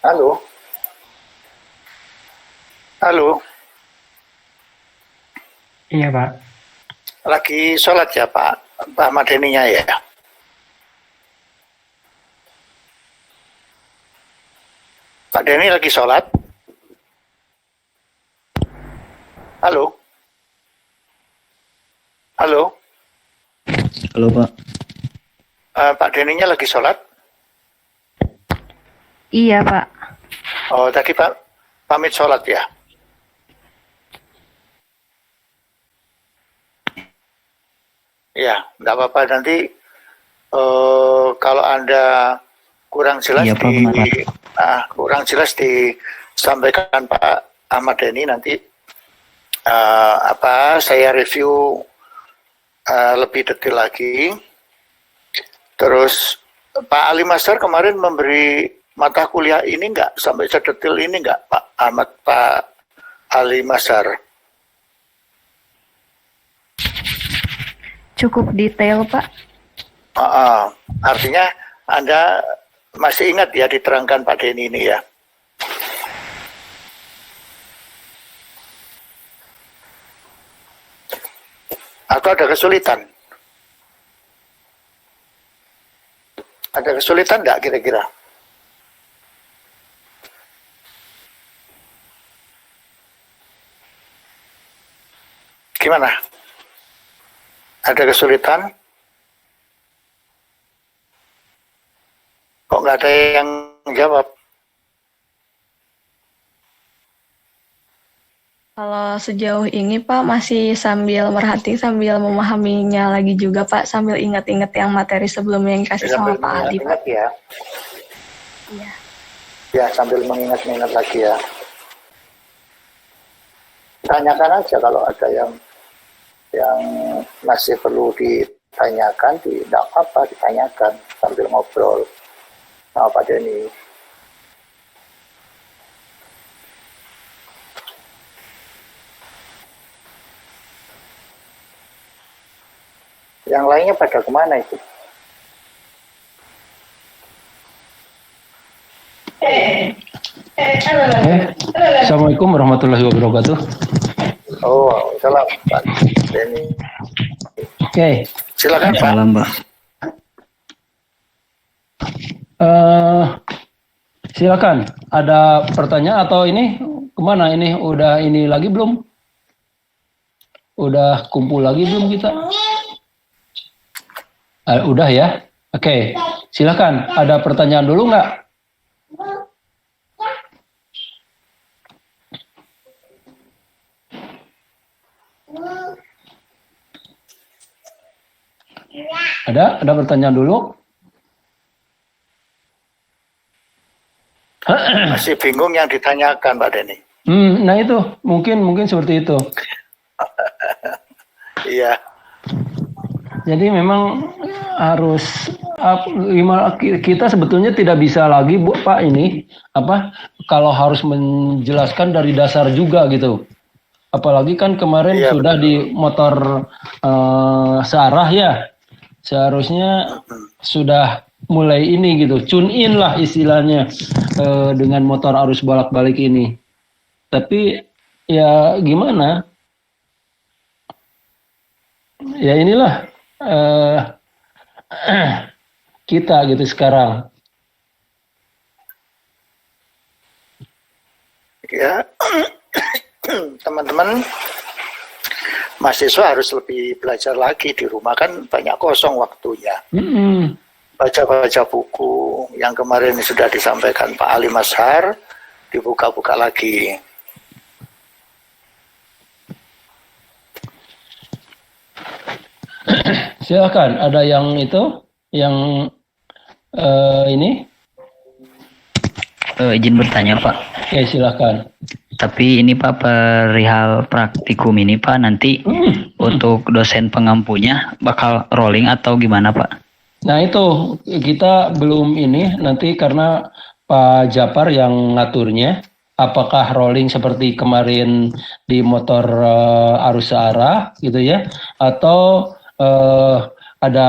Halo, halo, Iya, Pak. lagi sholat ya Pak, Pak Ahmad Heninya ya? Pak Denny lagi sholat? Halo, halo, Halo Pak. Pak Denny-nya lagi sholat? Iya, Pak. Oh, tadi Pak pamit sholat ya? Ya, nggak apa-apa nanti kalau Anda kurang jelas Iya, Pak, benar. kurang jelas disampaikan Pak Ahmad Denny nanti saya review lebih detail lagi. Terus Pak Ali Mazhar kemarin memberi mata kuliah ini nggak sampai sedetail ini nggak Pak Ali Mazhar? Cukup detail, Pak. Artinya Anda masih ingat ya diterangkan Pak Denny ini ya? Atau ada kesulitan? Ada kesulitan nggak kira-kira? Gimana? Ada kesulitan? Kok nggak ada yang jawab? Kalau sejauh ini, Pak, masih sambil merhati, sambil memahaminya lagi juga, Pak, sambil ingat-ingat yang materi sebelumnya yang kasih sama Pak Ali, Pak. Ya. Iya. Ya, sambil mengingat-ingat lagi ya. Tanyakan aja kalau ada yang masih perlu ditanyakan, tidak apa-apa ditanyakan sambil ngobrol sama Pak Denny. Yang lainnya pada kemana itu? Assalamualaikum warahmatullahi wabarakatuh. Oh, salam Pak Denny. Oke. Silakan Pak. Salam Pak. Silakan. Ada pertanyaan atau ini kemana? Ini udah ini lagi belum? Udah kumpul lagi belum kita? Udah ya. Oke. Silakan. Ada pertanyaan dulu nggak? Ada pertanyaan dulu? Masih bingung yang ditanyakan Pak Denny. Nah itu mungkin seperti itu. Iya. Jadi memang harus kita sebetulnya tidak bisa lagi Pak ini kalau harus menjelaskan dari dasar juga gitu. Apalagi kan kemarin sudah betul. Di motor searah ya. Seharusnya sudah mulai ini gitu, tune in lah istilahnya dengan motor arus bolak-balik ini. Tapi ya gimana? Ya inilah kita gitu sekarang. Ya, teman-teman mahasiswa harus lebih belajar lagi di rumah, kan banyak kosong waktunya. Baca-baca buku yang kemarin sudah disampaikan Pak Ali Mazhar, dibuka-buka lagi. Silakan, ada yang itu, yang ini? Izin bertanya Pak. Oke, silakan. Tapi ini Pak, perihal praktikum ini Pak, nanti untuk dosen pengampunya bakal rolling atau gimana Pak? Nah itu kita belum ini, nanti karena Pak Japar yang ngaturnya, apakah rolling seperti kemarin di motor arus searah gitu ya, atau ada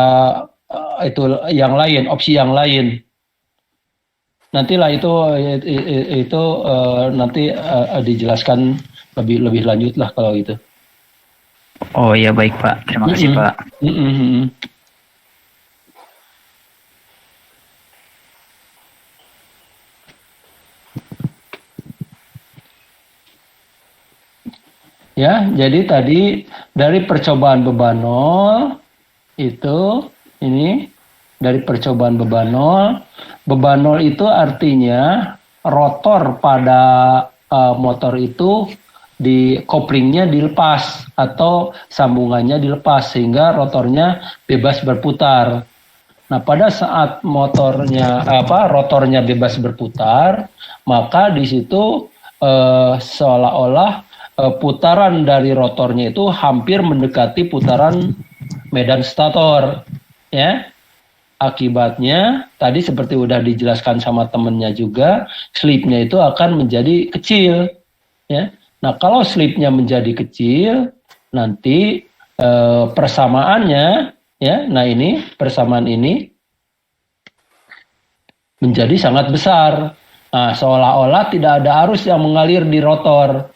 itu yang lain, opsi yang lain. nantilah itu nanti dijelaskan lebih lanjut lah kalau itu. Oh iya baik Pak, terima kasih Pak. Ya, jadi tadi dari percobaan bebanol itu ini dari percobaan bebanol itu artinya rotor pada motor itu di koplingnya dilepas atau sambungannya dilepas sehingga rotornya bebas berputar. Nah, pada saat rotornya bebas berputar, maka di situ seolah-olah putaran dari rotornya itu hampir mendekati putaran medan stator, ya. Akibatnya tadi seperti udah dijelaskan sama temennya juga, slipnya itu akan menjadi kecil, ya. Nah, kalau slipnya menjadi kecil, nanti persamaannya, ya. Nah, ini persamaan ini menjadi sangat besar. Nah, seolah-olah tidak ada arus yang mengalir di rotor.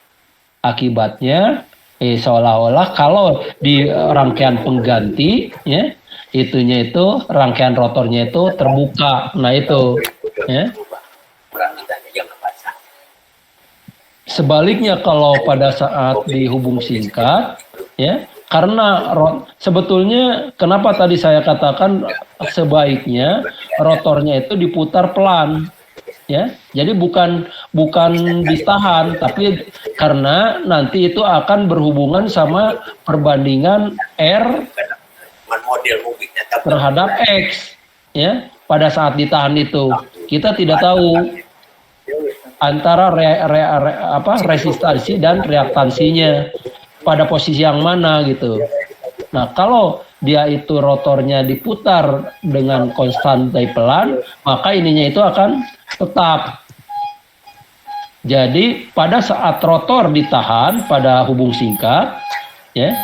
Akibatnya seolah-olah kalau di rangkaian pengganti, ya, itunya itu rangkaian rotornya itu terbuka. Nah itu, ya. Sebaliknya kalau pada saat di hubung singkat, ya, karena sebetulnya kenapa tadi saya katakan sebaiknya rotornya itu diputar pelan. Ya, jadi bukan ditahan, tapi karena nanti itu akan berhubungan sama perbandingan R terhadap X, ya. Pada saat ditahan itu kita tidak tahu antara resistansi dan reaktansinya pada posisi yang mana gitu. Nah, kalau dia itu rotornya diputar dengan konstan dari pelan, maka ininya itu akan tetap. Jadi pada saat rotor ditahan pada hubung singkat, ya,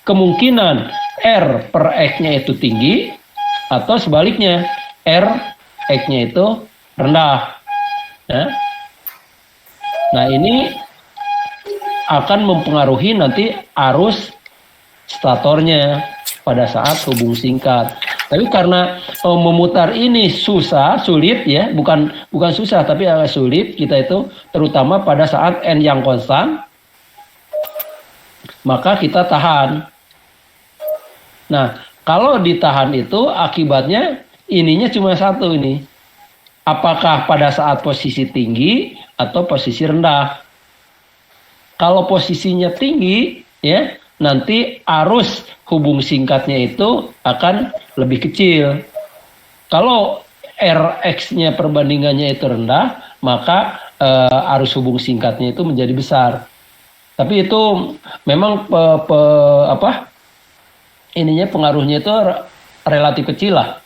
kemungkinan R per X-nya itu tinggi atau sebaliknya R X-nya itu rendah. Ya. Nah, ini akan mempengaruhi nanti arus statornya pada saat hubung singkat. Tapi karena memutar ini sulit ya, bukan susah tapi agak sulit kita itu, terutama pada saat N yang konstan, maka kita tahan. Nah, kalau ditahan itu akibatnya ininya cuma satu ini. Apakah pada saat posisi tinggi atau posisi rendah? Kalau posisinya tinggi, ya, nanti arus hubung singkatnya itu akan lebih kecil. Kalau Rx-nya perbandingannya itu rendah, maka arus hubung singkatnya itu menjadi besar. Tapi itu memang ininya pengaruhnya itu relatif kecil lah.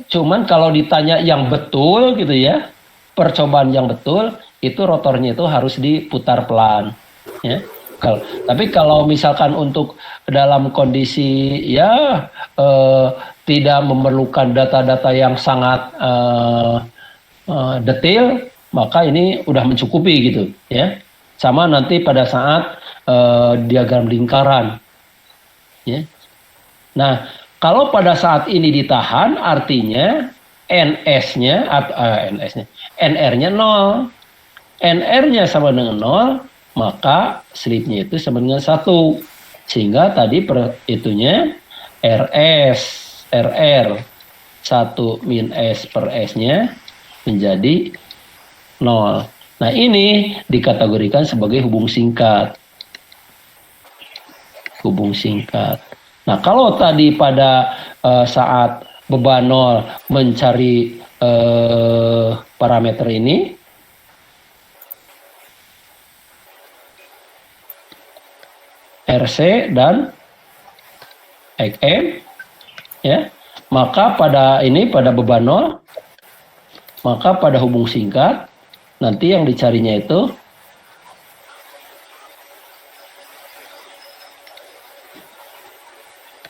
Cuman kalau ditanya yang betul gitu ya, percobaan yang betul itu rotornya itu harus diputar pelan, ya. Tapi kalau misalkan untuk dalam kondisi ya tidak memerlukan data-data yang sangat detail, maka ini udah mencukupi gitu, ya. Sama nanti pada saat diagram lingkaran, ya. Nah, kalau pada saat ini ditahan, artinya NR-nya 0. NR-nya sama dengan 0, maka slipnya itu sama dengan 1. Sehingga tadi itunya RR 1 min S per S-nya menjadi 0. Nah, ini dikategorikan sebagai hubung singkat. Hubung singkat. Nah, kalau tadi pada saat beban 0 mencari parameter ini, RC dan XM, ya, maka pada beban 0, maka pada hubung singkat nanti yang dicarinya itu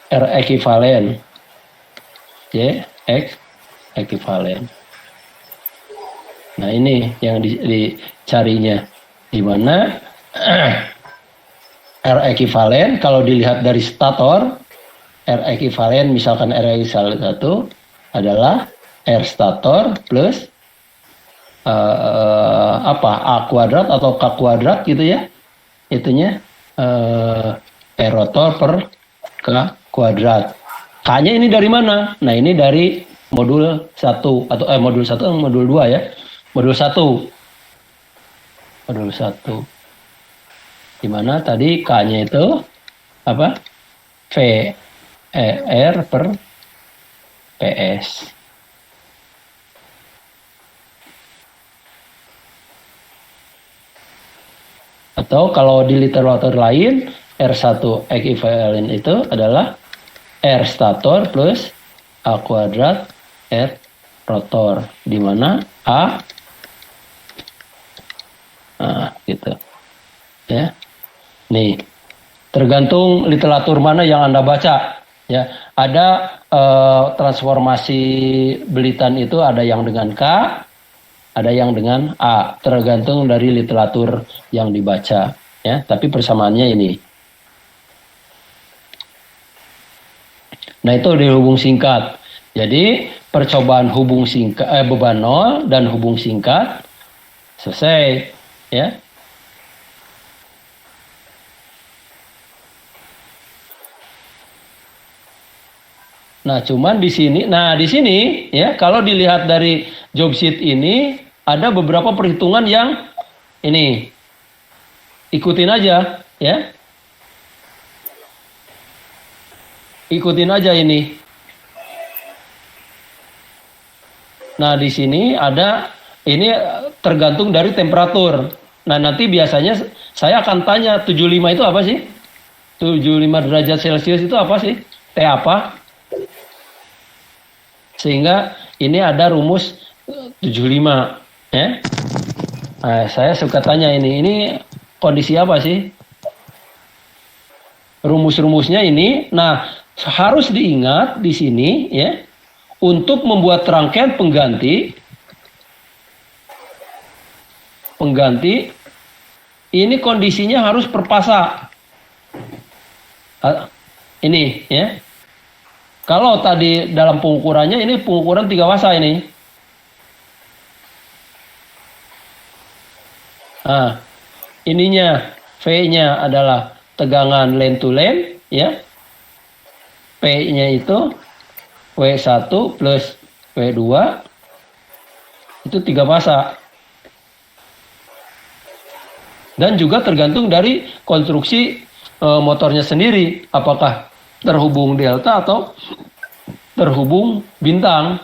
R ekivalen, Y X ekivalen. Nah ini yang dicarinya, di mana R ekivalen kalau dilihat dari stator, R ekivalen misalkan R ekivalen 1 adalah R stator plus A kuadrat atau K kuadrat gitu ya, itunya R rotor per K kuadrat. K-nya ini dari mana? Nah ini dari modul 1 atau modul 1 atau modul 2 ya. Modul 1. Modul 1. Di mana tadi K-nya itu apa? V R per PS. Atau kalau di literatur lain, R1 ekivalen itu adalah R stator plus A kuadrat R rotor, di mana A gitu. Ya. Nih, tergantung literatur mana yang Anda baca. Ya, ada transformasi belitan itu ada yang dengan K, ada yang dengan A, tergantung dari literatur yang dibaca. Ya, tapi persamaannya ini. Nah itu dihubung singkat. Jadi percobaan hubung singkat beban nol dan hubung singkat selesai. Ya. Nah, cuman di sini ya kalau dilihat dari job sheet ini ada beberapa perhitungan yang ini ikutin aja ya. Ikutin aja ini. Nah, di sini ada ini tergantung dari temperatur. Nah, nanti biasanya saya akan tanya 75 itu apa sih? 75 derajat Celcius itu apa sih? T apa? Sehingga ini ada rumus 75 ya. Nah, saya suka tanya ini kondisi apa sih? Rumus-rumusnya ini. Nah, harus diingat di sini ya, untuk membuat rangkaian pengganti ini kondisinya harus perpasa. Ini ya. Kalau tadi dalam pengukurannya ini pengukuran 3 fasa ini. Nah, ininya V-nya adalah tegangan lane to lane ya. P-nya itu W1 plus W2 itu 3 fasa. Dan juga tergantung dari konstruksi motornya sendiri, apakah terhubung delta atau terhubung bintang.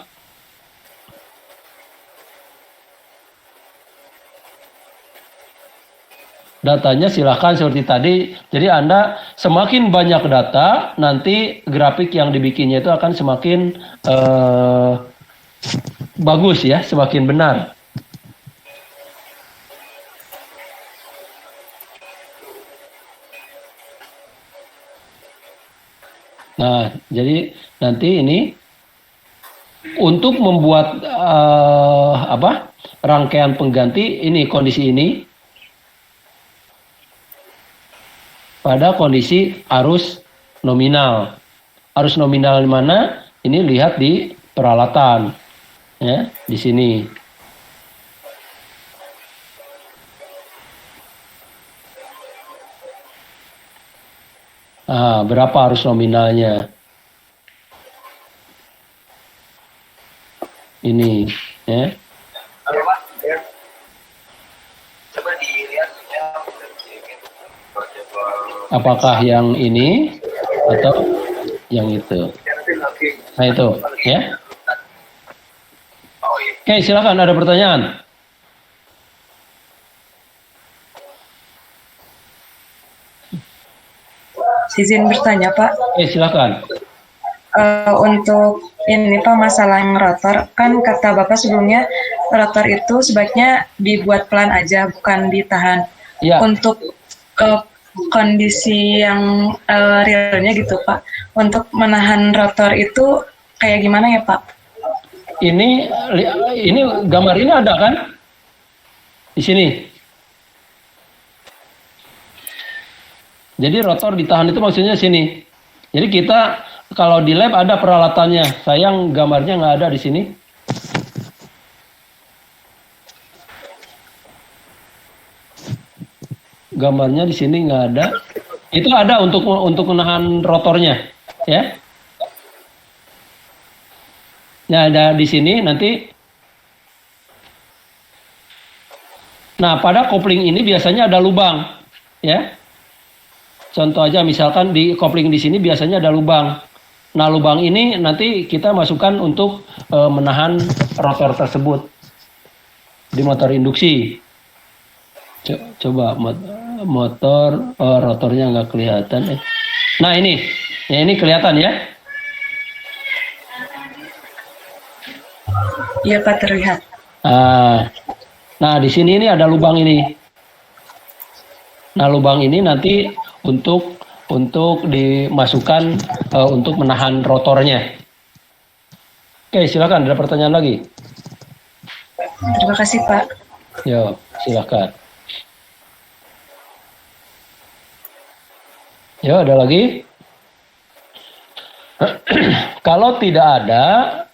Datanya silahkan seperti tadi. Jadi Anda semakin banyak data, nanti grafik yang dibikinnya itu akan semakin bagus ya, semakin benar. Nah, jadi nanti ini untuk membuat rangkaian pengganti ini kondisi ini pada kondisi arus nominal. Arus nominal di mana? Ini lihat di peralatan, ya, di sini. Nah, berapa arus nominalnya? Ini, ya. Apakah yang ini atau yang itu? Nah itu, ya. Oke, silakan ada pertanyaan. Izin bertanya, Pak. Oke, silakan. Untuk ini Pak, masalah yang rotor, kan kata Bapak sebelumnya rotor itu sebaiknya dibuat pelan aja, bukan ditahan. Ya. Untuk kondisi yang realnya gitu Pak, untuk menahan rotor itu kayak gimana ya Pak? Ini gambar ini ada kan? Di sini. Jadi rotor ditahan itu maksudnya sini. Jadi kita kalau di lab ada peralatannya. Sayang gambarnya nggak ada di sini. Gambarnya di sini nggak ada. Itu ada untuk menahan rotornya, ya. Nah, ada di sini nanti. Nah, pada kopling ini biasanya ada lubang, ya. Contoh aja misalkan di kopling di sini biasanya ada lubang. Nah, lubang ini nanti kita masukkan untuk menahan rotor tersebut di motor induksi. Coba motor rotornya nggak kelihatan. Nah, ini kelihatan ya? Iya Pak, terlihat. Nah, di sini ini ada lubang ini. Nah, lubang ini nanti untuk dimasukkan untuk menahan rotornya. Oke, silakan. Ada pertanyaan lagi? Terima kasih Pak. Yo, silakan. Yo, ada lagi? Kalau tidak ada,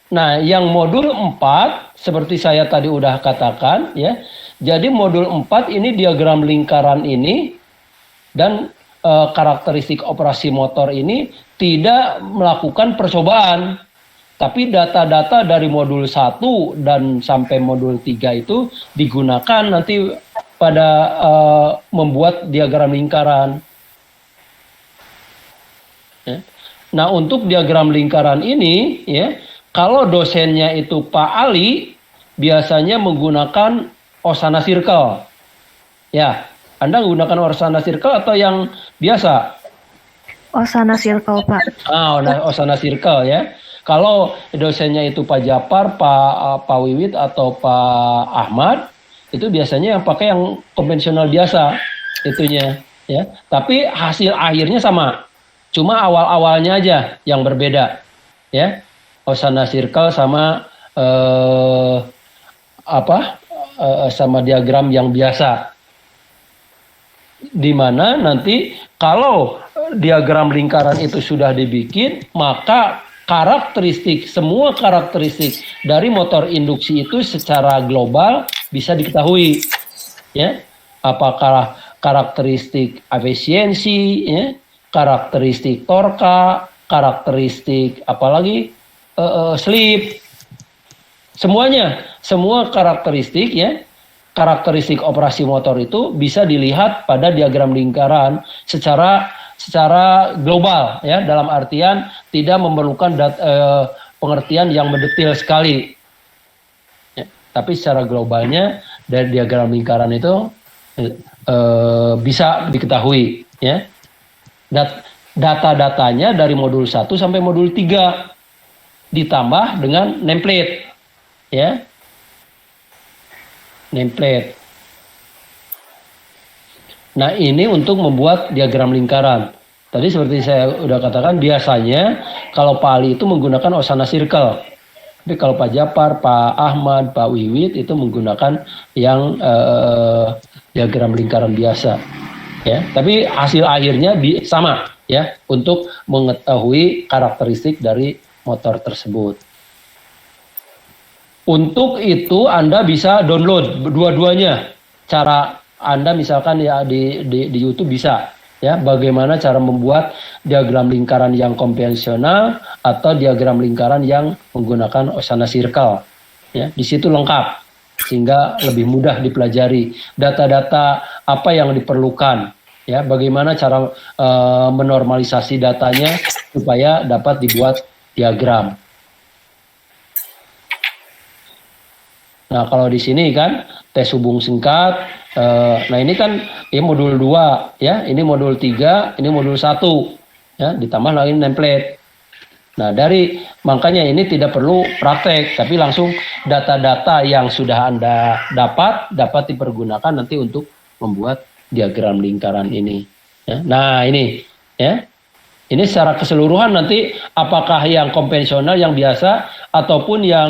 nah yang modul 4 seperti saya tadi udah katakan ya. Jadi modul 4 ini diagram lingkaran ini dan karakteristik operasi motor ini tidak melakukan percobaan. Tapi data-data dari modul 1 dan sampai modul 3 itu digunakan nanti pada membuat diagram lingkaran. Ya. Nah, untuk diagram lingkaran ini ya, kalau dosennya itu Pak Ali biasanya menggunakan Osana Circle. Ya, Anda menggunakan Osana Circle atau yang biasa? Osana Circle, Pak. Osana Circle ya. Kalau dosennya itu Pak Japar, Pak Wiwit atau Pak Ahmad, itu biasanya yang pakai yang konvensional biasa itunya ya. Tapi hasil akhirnya sama. Cuma awal-awalnya aja yang berbeda ya. Osana Circle sama sama diagram yang biasa. Di mana nanti kalau diagram lingkaran itu sudah dibikin, maka semua karakteristik dari motor induksi itu secara global bisa diketahui. Ya. Apakah karakteristik efisiensi, ya, karakteristik torka, karakteristik apalagi slip. Semuanya, semua karakteristik ya, karakteristik operasi motor itu bisa dilihat pada diagram lingkaran secara global ya, dalam artian tidak memerlukan pengertian yang mendetail sekali. Ya, tapi secara globalnya dari diagram lingkaran itu bisa diketahui ya. Data-datanya dari modul 1 sampai modul 3 ditambah dengan nameplate ya. Nameplate. Nah, ini untuk membuat diagram lingkaran. Tadi seperti saya udah katakan, biasanya kalau Pak Ali itu menggunakan Osana Circle. Tapi kalau Pak Japar, Pak Ahmad, Pak Wiwit itu menggunakan yang diagram lingkaran biasa. Ya, tapi hasil akhirnya sama ya, untuk mengetahui karakteristik dari motor tersebut. Untuk itu Anda bisa download dua-duanya. Cara Anda misalkan ya di YouTube bisa ya, bagaimana cara membuat diagram lingkaran yang konvensional atau diagram lingkaran yang menggunakan Osana Circle. Ya, di situ lengkap sehingga lebih mudah dipelajari data-data apa yang diperlukan. Ya, bagaimana cara menormalisasi datanya supaya dapat dibuat diagram. Nah, kalau di sini kan tes hubung singkat. Nah, ini kan ini modul 2 ya, ini modul 3, ini modul 1 ya, ditambah lagi template. Nah, makanya ini tidak perlu praktek, tapi langsung data-data yang sudah Anda dapat dipergunakan nanti untuk membuat diagram lingkaran ini ya. Nah, ini ya. Ini secara keseluruhan nanti apakah yang konvensional yang biasa ataupun yang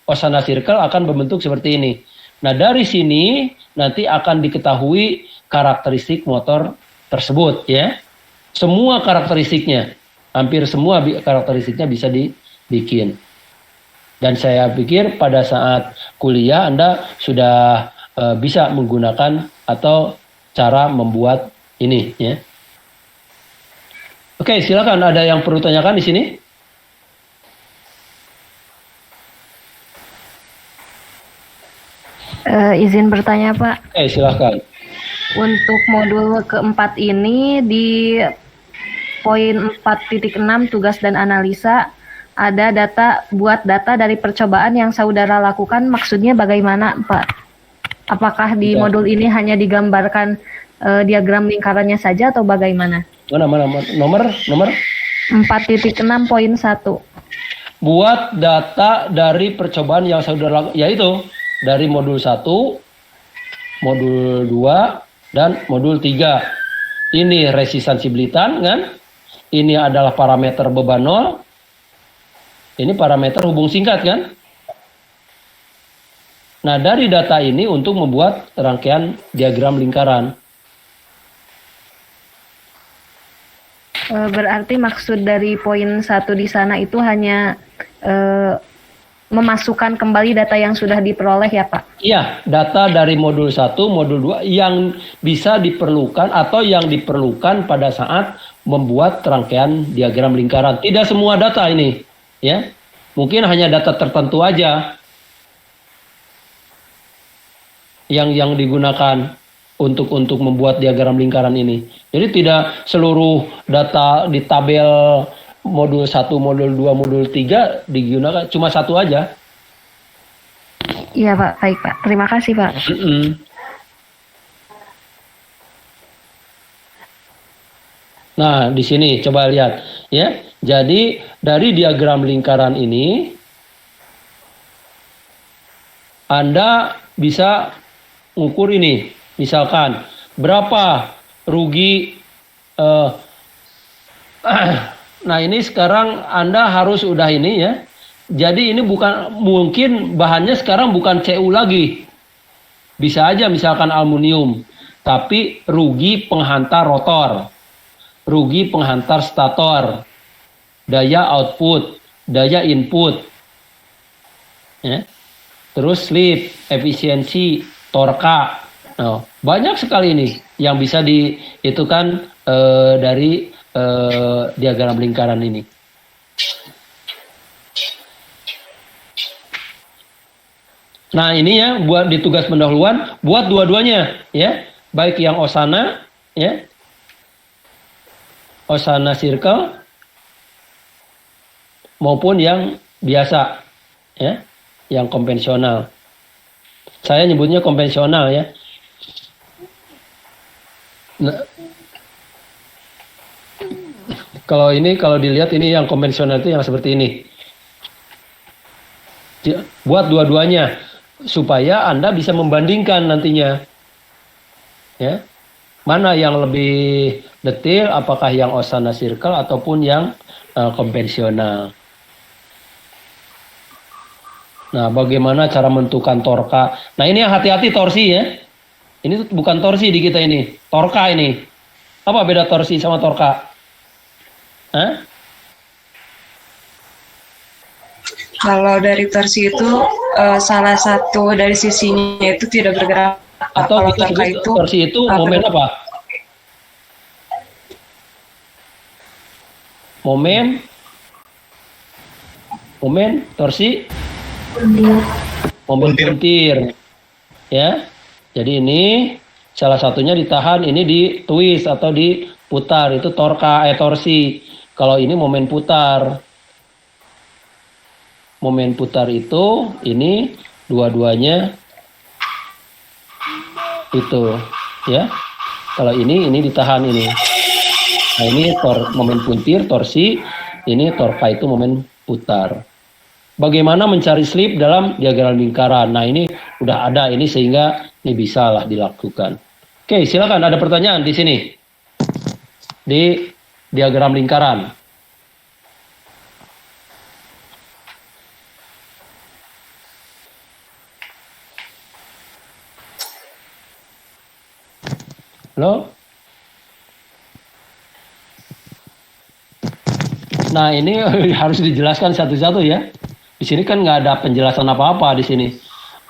Osana Circle akan berbentuk seperti ini. Nah, dari sini nanti akan diketahui karakteristik motor tersebut ya. Semua karakteristiknya, hampir semua karakteristiknya bisa dibikin. Dan saya pikir pada saat kuliah Anda sudah bisa menggunakan atau cara membuat ini ya. Oke, silakan, ada yang perlu tanyakan di sini? Izin bertanya Pak, Oke, silakan. untuk modul keempat ini di poin 4.6 tugas dan analisa ada buat data dari percobaan yang saudara lakukan, maksudnya bagaimana Pak? Apakah di Ya. modul ini hanya digambarkan diagram lingkarannya saja atau bagaimana? Mana nomor 4.6.1. buat data dari percobaan yang saudara lakukan, yaitu dari modul 1, modul 2, dan modul 3. Ini resistansibilitas kan? Ini adalah parameter beban nol. Ini parameter hubung singkat kan? Nah, dari data ini untuk membuat rangkaian diagram lingkaran. Berarti maksud dari poin 1 di sana itu hanya memasukkan kembali data yang sudah diperoleh ya Pak? Iya, data dari modul 1, modul 2 yang bisa diperlukan atau yang diperlukan pada saat membuat rangkaian diagram lingkaran. Tidak semua data ini, ya. Mungkin hanya data tertentu aja yang digunakan untuk membuat diagram lingkaran ini. Jadi tidak seluruh data di tabel modul 1, modul 2, modul 3 digunakan, cuma satu aja. Iya Pak, baik Pak. Terima kasih Pak. Nah, di sini coba lihat ya. Jadi dari diagram lingkaran ini Anda bisa ukur ini. Misalkan berapa rugi nah ini sekarang Anda harus udah ini ya. Jadi ini bukan, mungkin bahannya sekarang bukan CU lagi. Bisa aja misalkan aluminium, tapi rugi penghantar rotor, rugi penghantar stator, daya output, daya input, ya. Terus slip, efisiensi, torka. Nah, banyak sekali ini yang bisa dihitungkan dari diagram lingkaran ini. Nah ini ya, buat di tugas pendahuluan, buat dua-duanya ya, baik yang Osana ya, Osana circle maupun yang biasa ya, yang konvensional. Saya nyebutnya konvensional ya. Nah, kalau dilihat ini yang konvensional itu yang seperti ini. Buat dua-duanya supaya Anda bisa membandingkan nantinya. Ya. Mana yang lebih detail, apakah yang Osana circle ataupun yang konvensional. Nah, bagaimana cara menentukan torka? Nah, ini yang hati-hati torsi ya. Ini bukan torsi di kita ini, torka ini. Apa beda torsi sama torka? Hah? Kalau dari torsi itu salah satu dari sisinya itu tidak bergerak. Atau kalau kita sebut itu, torsi itu momen apa? Momen torsi? Momen puntir. Ya. Jadi ini salah satunya ditahan, ini ditwist atau diputar, itu torsi. Kalau ini momen putar. Momen putar itu ini dua-duanya itu ya. Kalau ini ditahan ini. Nah, ini momen puntir, torsi, ini torka itu momen putar. Bagaimana mencari slip dalam diagram lingkaran? Nah, ini udah ada ini sehingga ini bisa lah dilakukan. Oke, silakan, ada pertanyaan di sini. Di diagram lingkaran. Halo? Nah, ini harus dijelaskan satu-satu ya. Di sini kan nggak ada penjelasan apa-apa di sini.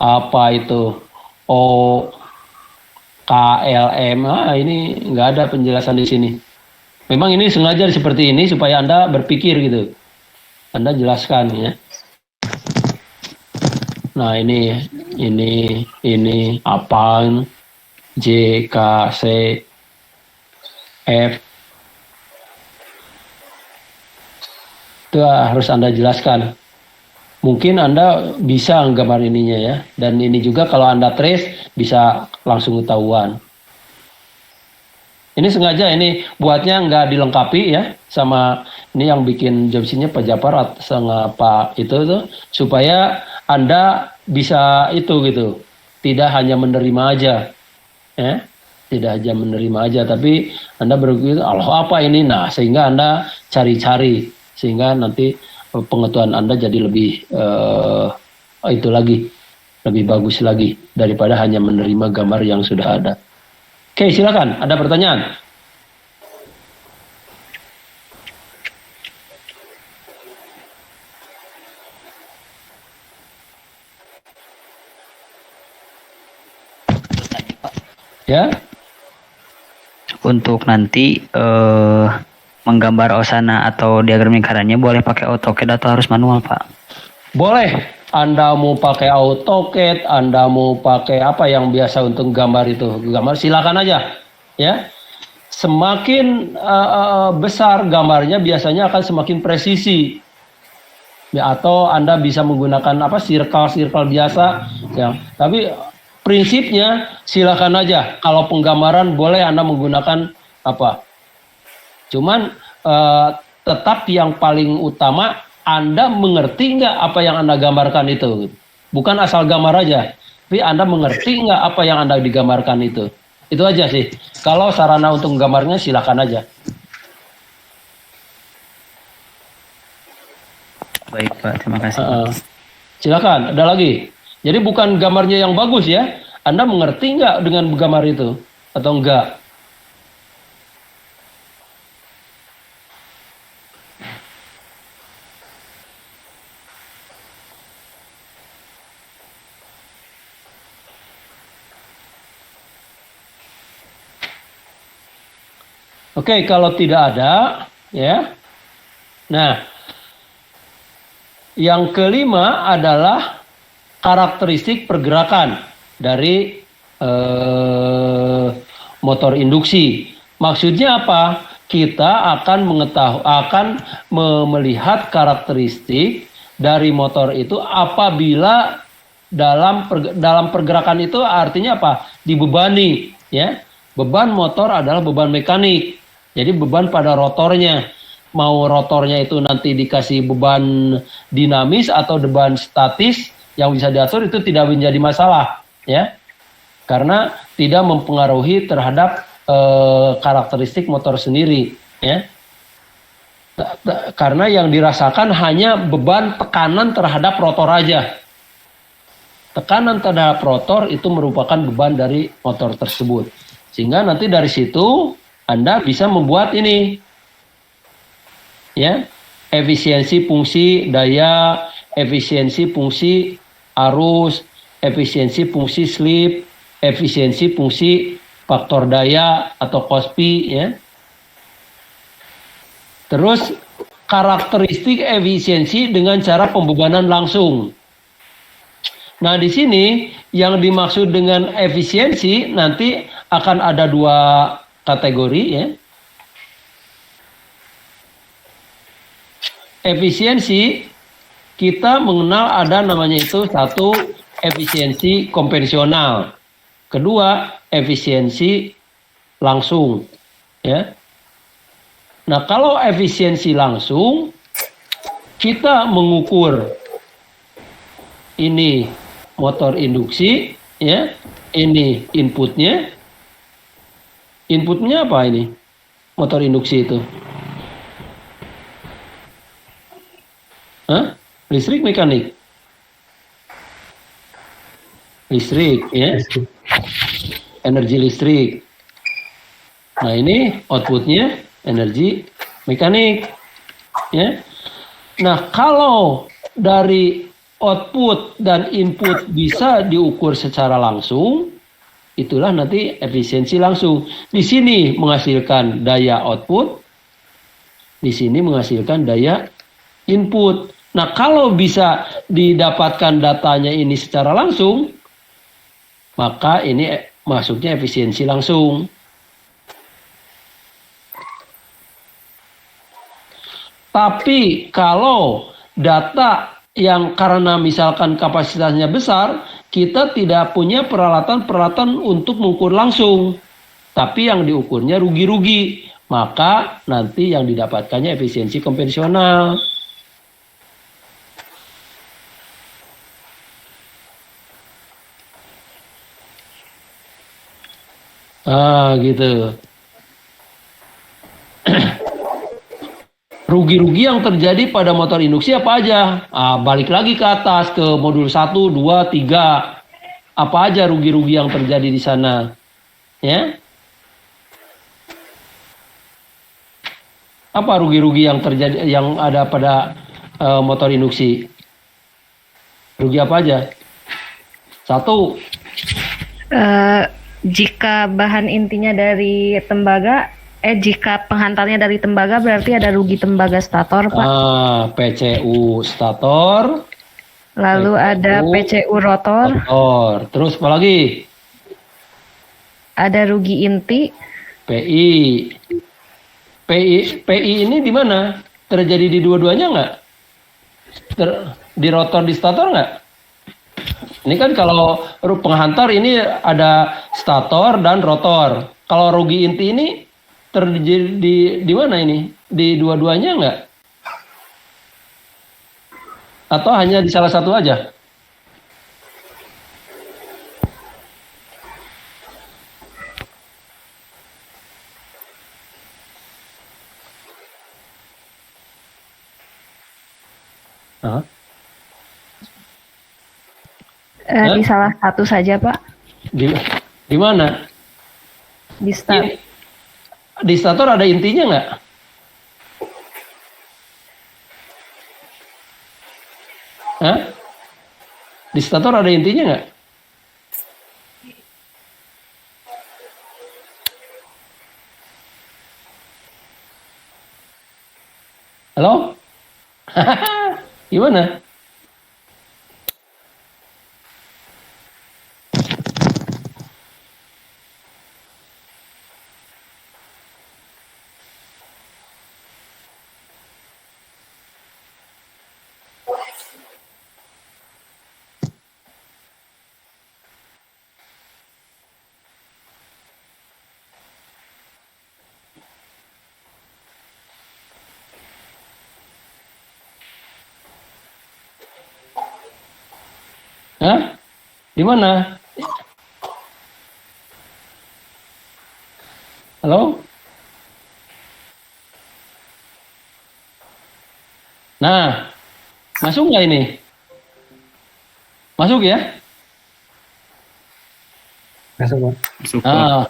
Apa itu O KLM? Ini nggak ada penjelasan di sini. Memang ini sengaja seperti ini supaya Anda berpikir gitu. Anda jelaskan ya. Nah, ini apa? J, K, C, F. Itu harus Anda jelaskan. Mungkin Anda bisa gambar ininya ya. Dan ini juga kalau Anda trace bisa langsung ketahuan. Ini sengaja ini buatnya nggak dilengkapi ya sama ini yang bikin jobsnya Pak Japar sama Pak itu tuh supaya Anda bisa itu gitu. Tidak hanya menerima aja. Ya. Tidak hanya menerima aja tapi Anda berpikir Allah apa ini? Nah, sehingga Anda cari-cari sehingga nanti pengetahuan Anda jadi lebih itu lagi lebih bagus lagi daripada hanya menerima gambar yang sudah ada. Oke, silakan. Ada pertanyaan? Ya. Untuk nanti menggambar osana atau diagram lingkarannya boleh pakai AutoCAD atau harus manual, Pak? Boleh. Anda mau pakai AutoCAD, Anda mau pakai apa yang biasa untuk gambar itu, gambar silakan aja, ya. Semakin besar gambarnya biasanya akan semakin presisi. Ya, atau Anda bisa menggunakan apa circle biasa, ya. Tapi prinsipnya silakan aja. Kalau penggambaran boleh Anda menggunakan apa. Cuman tetap yang paling utama Anda mengerti nggak apa yang Anda gambarkan itu? Bukan asal gambar aja, tapi Anda mengerti nggak apa yang Anda digambarkan itu? Itu aja sih. Kalau sarana untuk menggambarnya silakan aja. Baik Pak, terima kasih. Silakan, ada lagi. Jadi bukan gambarnya yang bagus ya. Anda mengerti nggak dengan gambar itu? Atau enggak? Oke, kalau tidak ada, ya. Nah, yang kelima adalah karakteristik pergerakan dari motor induksi. Maksudnya apa? Kita akan melihat karakteristik dari motor itu apabila dalam pergerakan itu artinya apa? Dibebani, ya. Beban motor adalah beban mekanik. Jadi beban pada rotornya. Mau rotornya itu nanti dikasih beban dinamis atau beban statis yang bisa diatur itu tidak menjadi masalah, ya. Karena tidak mempengaruhi terhadap karakteristik motor sendiri, ya. Karena yang dirasakan hanya beban tekanan terhadap rotor aja. Tekanan terhadap rotor itu merupakan beban dari motor tersebut. Sehingga nanti dari situ Anda bisa membuat ini, ya, efisiensi fungsi daya, efisiensi fungsi arus, efisiensi fungsi slip, efisiensi fungsi faktor daya atau KOSPI, ya. Terus karakteristik efisiensi dengan cara pembebanan langsung. Nah, di sini yang dimaksud dengan efisiensi nanti akan ada dua kategori, ya. Efisiensi kita mengenal ada namanya itu satu efisiensi konvensional, kedua efisiensi langsung, ya. Nah, kalau efisiensi langsung kita mengukur ini motor induksi, ya, ini inputnya. Inputnya apa ini? Motor induksi itu. Hah? Listrik mekanik? Listrik, ya. Energi listrik. Nah, ini outputnya energi mekanik. Ya. Nah, kalau dari output dan input bisa diukur secara langsung, itulah nanti efisiensi langsung. Di sini menghasilkan daya output, di sini menghasilkan daya input. Nah, kalau bisa didapatkan datanya ini secara langsung, maka ini masuknya efisiensi langsung. Tapi kalau data yang karena misalkan kapasitasnya besar, kita tidak punya peralatan-peralatan untuk mengukur langsung. Tapi yang diukurnya rugi-rugi. Maka nanti yang didapatkannya efisiensi konvensional. Gitu. Rugi-rugi yang terjadi pada motor induksi apa aja? Balik lagi ke atas ke modul 1, 2, 3. Apa aja rugi-rugi yang terjadi di sana? Ya. Apa rugi-rugi yang terjadi yang ada pada motor induksi? Rugi apa aja? 1. Jika bahan intinya dari tembaga, jika penghantarnya dari tembaga berarti ada rugi tembaga stator, Pak. PCU stator. Lalu ada PCU rotor. Terus apa lagi? Ada rugi inti. PI ini di mana? Terjadi di dua-duanya nggak? Di rotor, di stator nggak? Ini kan kalau penghantar ini ada stator dan rotor. Kalau rugi inti ini terjadi di mana ini? Di dua-duanya nggak? Atau hanya di salah satu aja? Di salah satu saja, Pak. Di mana? Di stator. Di stator ada intinya nggak? Di stator ada intinya nggak? Halo? Gimana? Di mana? Halo? Nah, masuk nggak ini? Masuk ya? Masuk, Pak.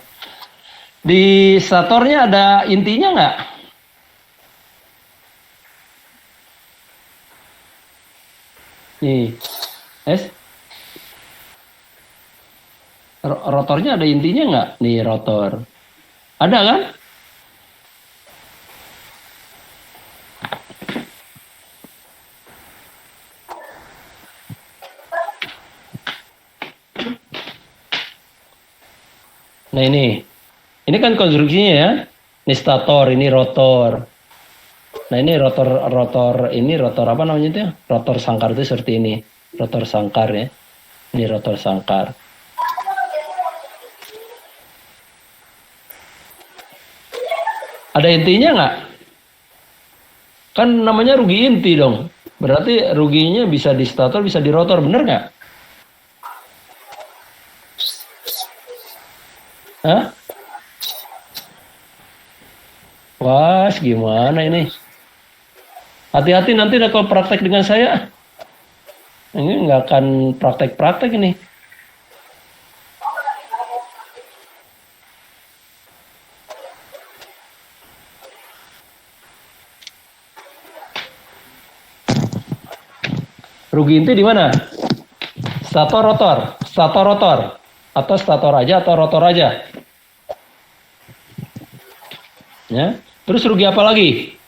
Di statornya ada intinya nggak? Nih, rotornya ada intinya nggak? Nih rotor, ada kan? Nah ini kan konstruksinya ya. Ini stator, ini rotor. Nah ini rotor apa namanya itu? Rotor sangkar itu seperti ini, rotor sangkar ya. Ini rotor sangkar. Ada intinya nggak? Kan namanya rugi inti dong. Berarti ruginya bisa di stator, bisa di rotor, bener nggak? Wah, gimana ini? Hati-hati nanti kalau praktek dengan saya. Ini nggak akan praktek-praktek ini. Rugi inti di mana? Stator rotor, atau stator aja atau rotor aja. Ya. Terus rugi apa lagi?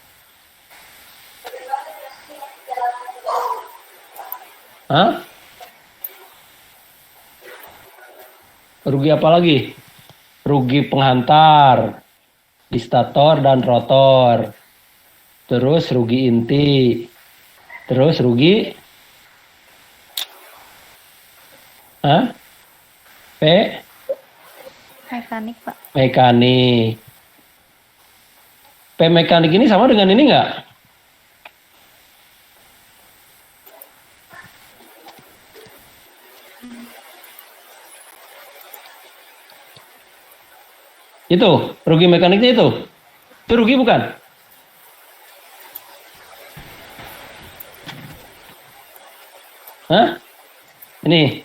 Hah? Rugi apa lagi? Rugi penghantar di stator dan rotor. Terus rugi inti. Terus rugi Mekanik, Pak. mekanik. P mekanik ini sama dengan ini nggak? Itu, rugi mekaniknya itu. Itu rugi bukan? Hah? Ini.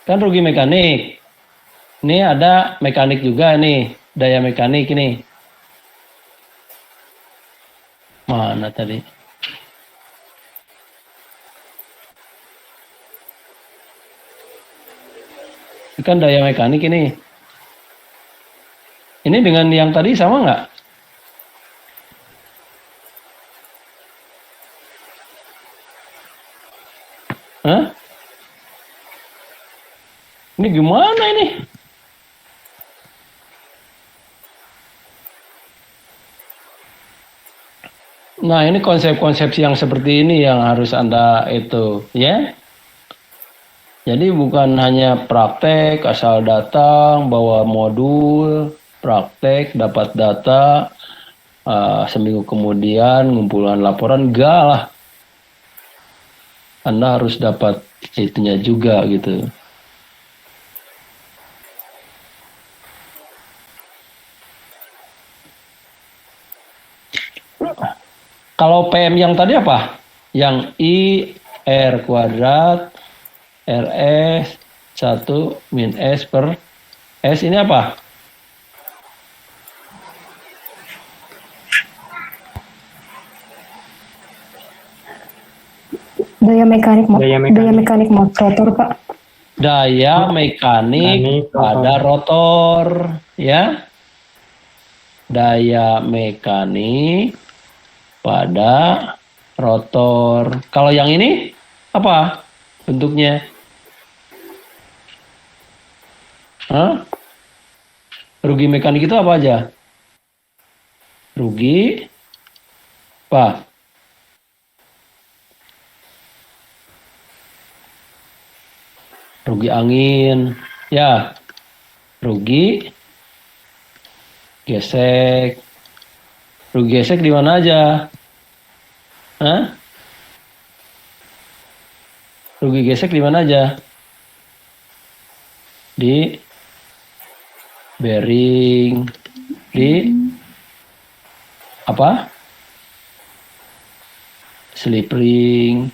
Kan rugi mekanik. Ini ada mekanik juga nih, daya mekanik ini. Mana tadi? Ini kan daya mekanik ini. Ini dengan yang tadi sama nggak? Hah? Ini gimana ini? Nah, ini konsep-konsep yang seperti ini yang harus Anda itu, ya. Jadi bukan hanya praktek, asal datang, bawa modul, praktek, dapat data, seminggu kemudian ngumpulan laporan, enggak lah. Anda harus dapat itunya juga gitu. Kalau PM yang tadi apa? Yang I R kuadrat RS 1 min S per S ini apa? Daya mekanik motor, Pak. Daya mekanik pada rotor, ya. Daya mekanik pada rotor. Kalau yang ini apa bentuknya? Hah? Rugi mekanik itu apa aja? Rugi apa? Rugi angin, ya. Rugi gesek. Rugi gesek di mana aja? Hah? Rugi gesek di mana aja? Di bearing, di apa? Slip ring.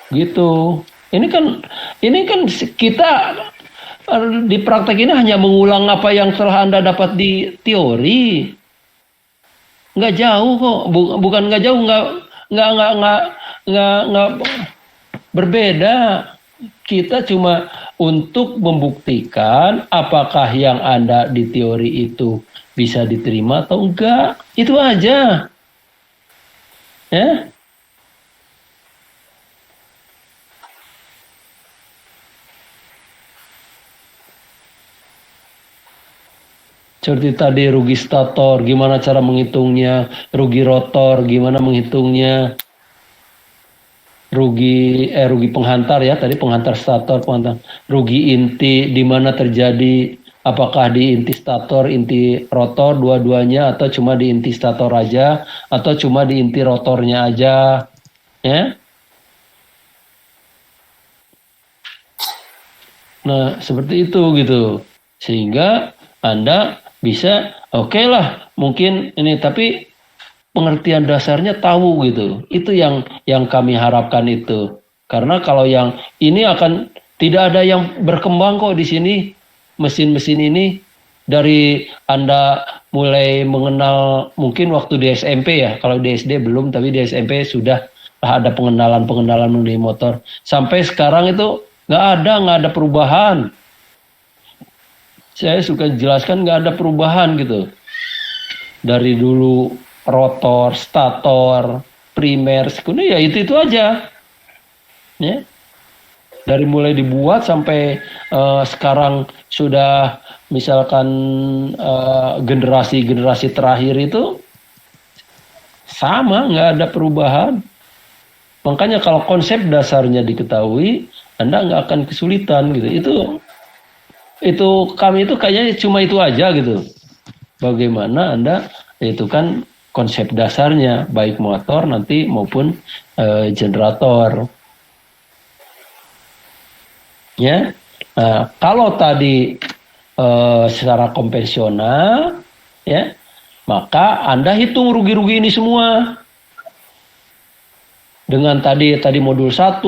Gitu. Ini kan kita di praktek ini hanya mengulang apa yang telah Anda dapat di teori. Nggak jauh kok, bukan nggak jauh, nggak berbeda. Kita cuma untuk membuktikan apakah yang Anda di teori itu bisa diterima atau enggak. Itu aja. Ya. Seperti tadi rugi stator, gimana cara menghitungnya? Rugi rotor, gimana menghitungnya? Rugi penghantar ya, tadi penghantar stator, penghantar. Rugi inti, di mana terjadi? Apakah di inti stator, inti rotor, dua-duanya, atau cuma di inti stator aja, atau cuma di inti rotornya aja, ya? Nah, seperti itu gitu, sehingga Anda bisa, oke lah, mungkin ini, tapi pengertian dasarnya tahu gitu. Itu yang kami harapkan itu. Karena kalau yang ini akan tidak ada yang berkembang kok di sini, mesin-mesin ini dari Anda mulai mengenal mungkin waktu di SMP ya, kalau di SD belum, tapi di SMP sudah ada pengenalan mengenai motor. Sampai sekarang itu nggak ada perubahan. Saya suka jelaskan nggak ada perubahan gitu. Dari dulu rotor, stator, primer, sekunder ya itu aja. Ya. Dari mulai dibuat sampai sekarang sudah misalkan generasi terakhir itu sama, nggak ada perubahan. Makanya kalau konsep dasarnya diketahui, Anda nggak akan kesulitan gitu. Itu kami itu kayaknya cuma itu aja gitu. Bagaimana Anda itu kan konsep dasarnya baik motor nanti maupun generator. Ya, kalau tadi secara konvensional, ya, maka Anda hitung rugi-rugi ini semua dengan tadi modul 1,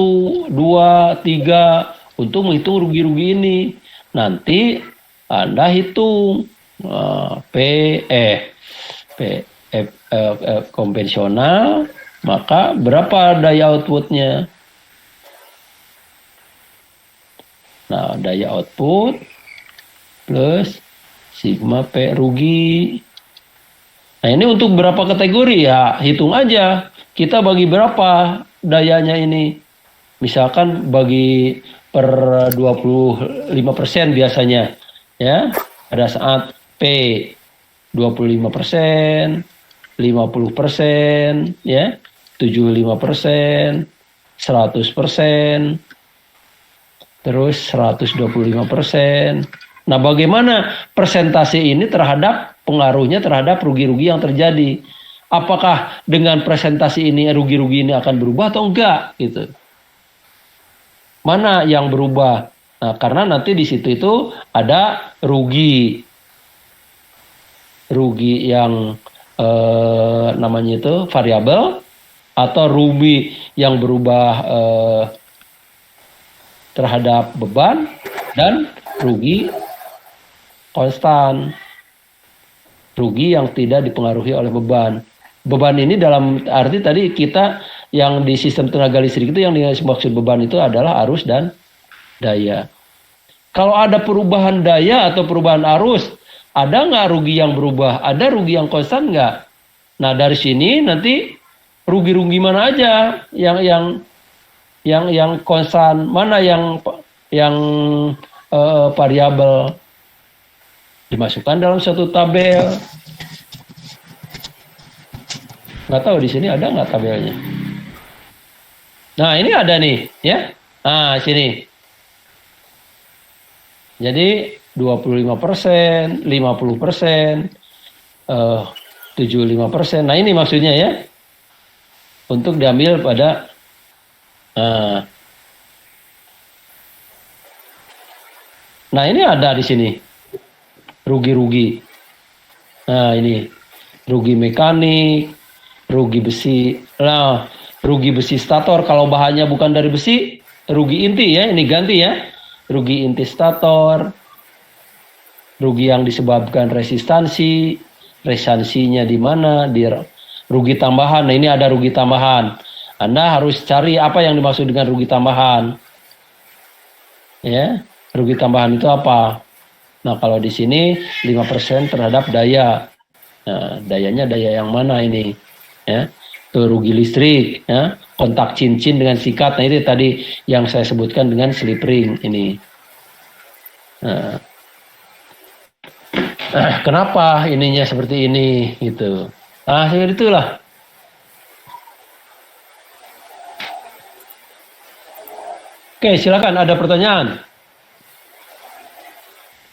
2, 3 untuk menghitung rugi-rugi ini. Nanti Anda hitung konvensional, maka berapa daya outputnya? Nah, daya output plus sigma P rugi. Nah, ini untuk berapa kategori ya? Hitung aja. Kita bagi berapa dayanya ini? Misalkan bagi per 25% biasanya. Ya, pada saat P 25%, 50%, ya, 75%, 100%. Terus 125%. Nah, bagaimana persentase ini terhadap pengaruhnya terhadap rugi-rugi yang terjadi? Apakah dengan presentasi ini rugi-rugi ini akan berubah atau enggak? Gitu. Mana yang berubah? Nah, karena nanti di situ itu ada rugi yang namanya itu variabel atau rugi yang berubah terhadap beban dan rugi konstan, rugi yang tidak dipengaruhi oleh beban. Beban ini dalam arti tadi kita yang di sistem tenaga listrik itu yang dimaksud beban itu adalah arus dan daya. Kalau ada perubahan daya atau perubahan arus, ada nggak rugi yang berubah? Ada rugi yang konstan nggak? Nah, dari sini nanti rugi-rugi mana aja yang konstan, mana yang variabel, dimasukkan dalam satu tabel. Nggak tahu di sini ada nggak tabelnya. Nah, ini ada nih, ya. Nah, sini. Jadi 25%, 50%, 75%. Nah, ini maksudnya ya. Untuk diambil pada nah, ini ada di sini rugi-rugi. Nah, ini rugi mekanik, rugi besi. Nah, rugi besi stator kalau bahannya bukan dari besi, rugi inti ya, ini ganti ya. Rugi inti stator, rugi yang disebabkan resistansinya di mana, di rugi tambahan. Nah, ini ada rugi tambahan. Anda harus cari apa yang dimaksud dengan rugi tambahan. Ya, rugi tambahan itu apa? Nah, kalau di sini 5% terhadap daya. Nah, dayanya daya yang mana ini? Ya, itu rugi listrik, ya, kontak cincin dengan sikat. Nah, itu tadi yang saya sebutkan dengan slip ring ini. Nah, kenapa ininya seperti ini gitu? Ah, seperti itulah. Oke, silakan ada pertanyaan.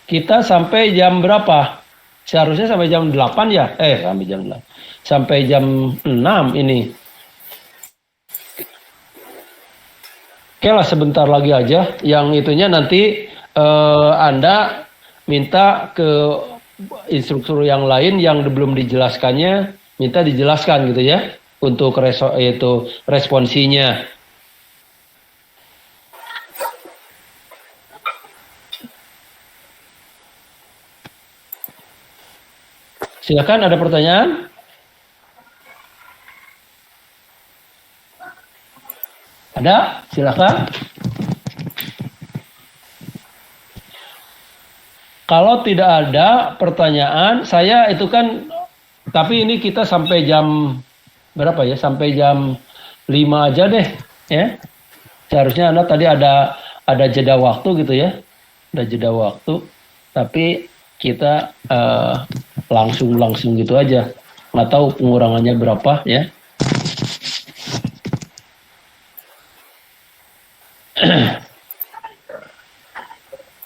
Kita sampai jam berapa? Seharusnya sampai jam 8 ya? Sampai jam 8. Sampai jam 6 ini. Oke lah, sebentar lagi aja. Yang itunya nanti Anda minta ke instruktur yang lain yang belum dijelaskannya, minta dijelaskan gitu ya. Untuk responsinya. Silakan, ada pertanyaan? Ada? Silakan. Kalau tidak ada pertanyaan, saya itu kan, tapi ini kita sampai jam berapa ya? Sampai jam 5 aja deh, ya. Seharusnya Anda tadi ada jeda waktu gitu ya. Ada jeda waktu. Tapi kita langsung gitu aja. Nggak tahu pengurangannya berapa ya.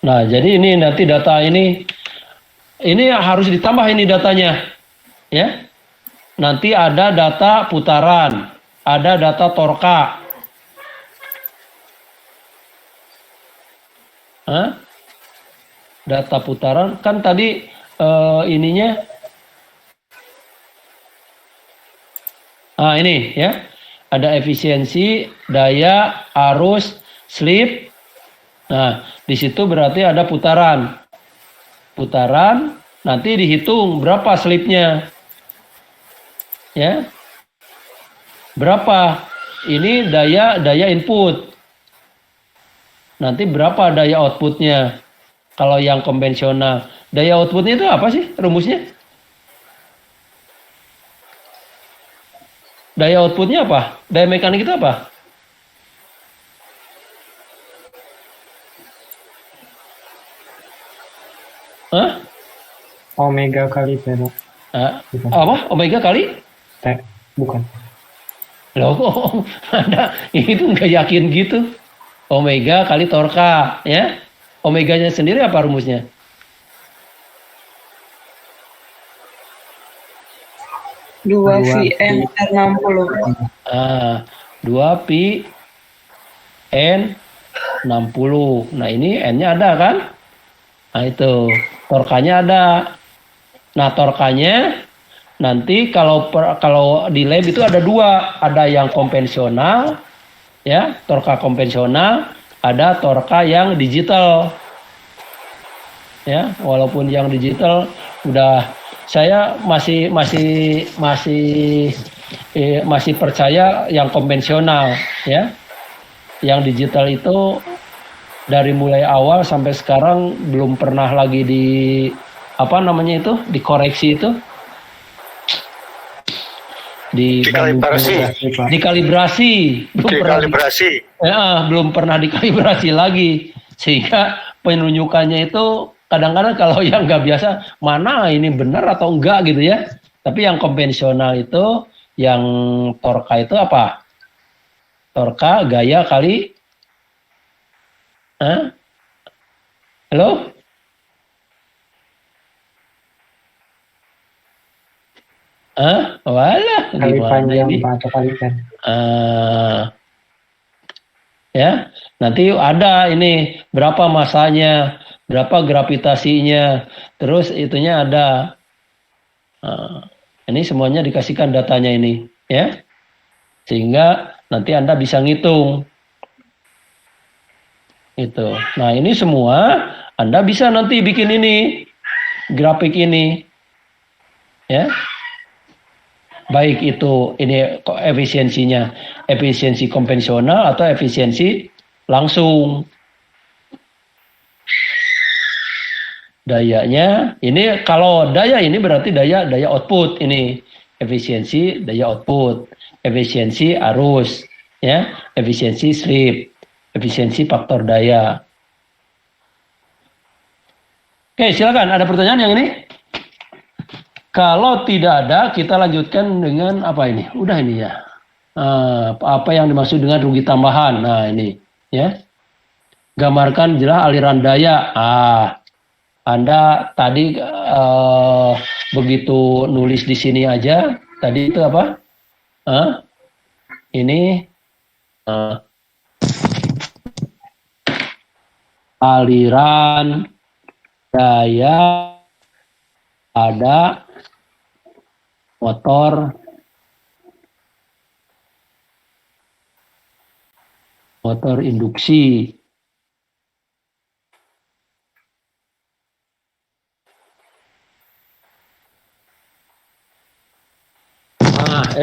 Nah, jadi ini nanti data ini harus ditambah ini datanya, ya. Nanti ada data putaran, ada data torka. Hah? Data putaran kan tadi ininya. Nah, ini ya. Ada efisiensi, daya, arus, slip. Nah, di situ berarti ada putaran. Putaran, nanti dihitung berapa slipnya. Ya. Berapa? Ini daya input. Nanti berapa daya outputnya? Kalau yang konvensional. Daya outputnya itu apa sih rumusnya? Daya outputnya apa? Daya mekanik itu apa? Hah? Omega kali T. Apa? Omega kali? T. Bukan. Loh, ada itu nggak yakin gitu. Omega kali torka, ya. Omeganya sendiri apa rumusnya? Dua VN R60. 2 pi N 60. Nah, ini N-nya ada kan? Nah, itu. Torkanya ada. Nah, torkanya nanti kalau di lab itu ada dua. Ada yang konvensional, ya, torka konvensional. Ada torka yang digital. Ya, walaupun yang digital udah saya masih percaya yang konvensional, ya. Yang digital itu dari mulai awal sampai sekarang belum pernah lagi dikoreksi itu. Dikalibrasi. Belum pernah dikalibrasi lagi, sehingga penunjukannya itu kadang-kadang kalau yang nggak biasa mana ini benar atau enggak gitu ya. Tapi yang konvensional itu yang torka itu apa? Torka gaya kali halo? Walah, Kali panjang ini? atau kali kan? Ya, nanti ada ini berapa masanya, berapa gravitasinya, terus itunya ada. Ini semuanya dikasihkan datanya ini, ya, sehingga nanti Anda bisa ngitung. Itu. Nah, ini semua Anda bisa nanti bikin ini grafik ini, ya. Baik itu ini efisiensinya, efisiensi konvensional atau efisiensi langsung. Dayanya ini kalau daya ini berarti daya output ini, efisiensi daya output, efisiensi arus, ya, efisiensi slip, efisiensi faktor daya. Oke, silakan, ada pertanyaan yang ini? Kalau tidak ada, kita lanjutkan dengan apa ini? Udah ini ya. Apa yang dimaksud dengan rugi tambahan? Nah, ini ya. Gambarkan jelas aliran daya. Anda tadi begitu nulis di sini aja, tadi itu apa? Ini aliran daya ada motor induksi.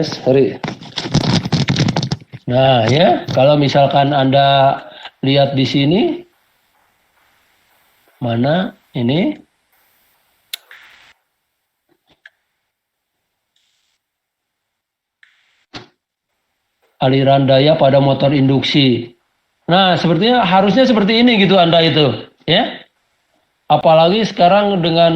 Sorry. Nah, ya, kalau misalkan Anda lihat di sini, mana ini? Aliran daya pada motor induksi. Nah, sepertinya harusnya seperti ini gitu Anda itu, ya. Apalagi sekarang dengan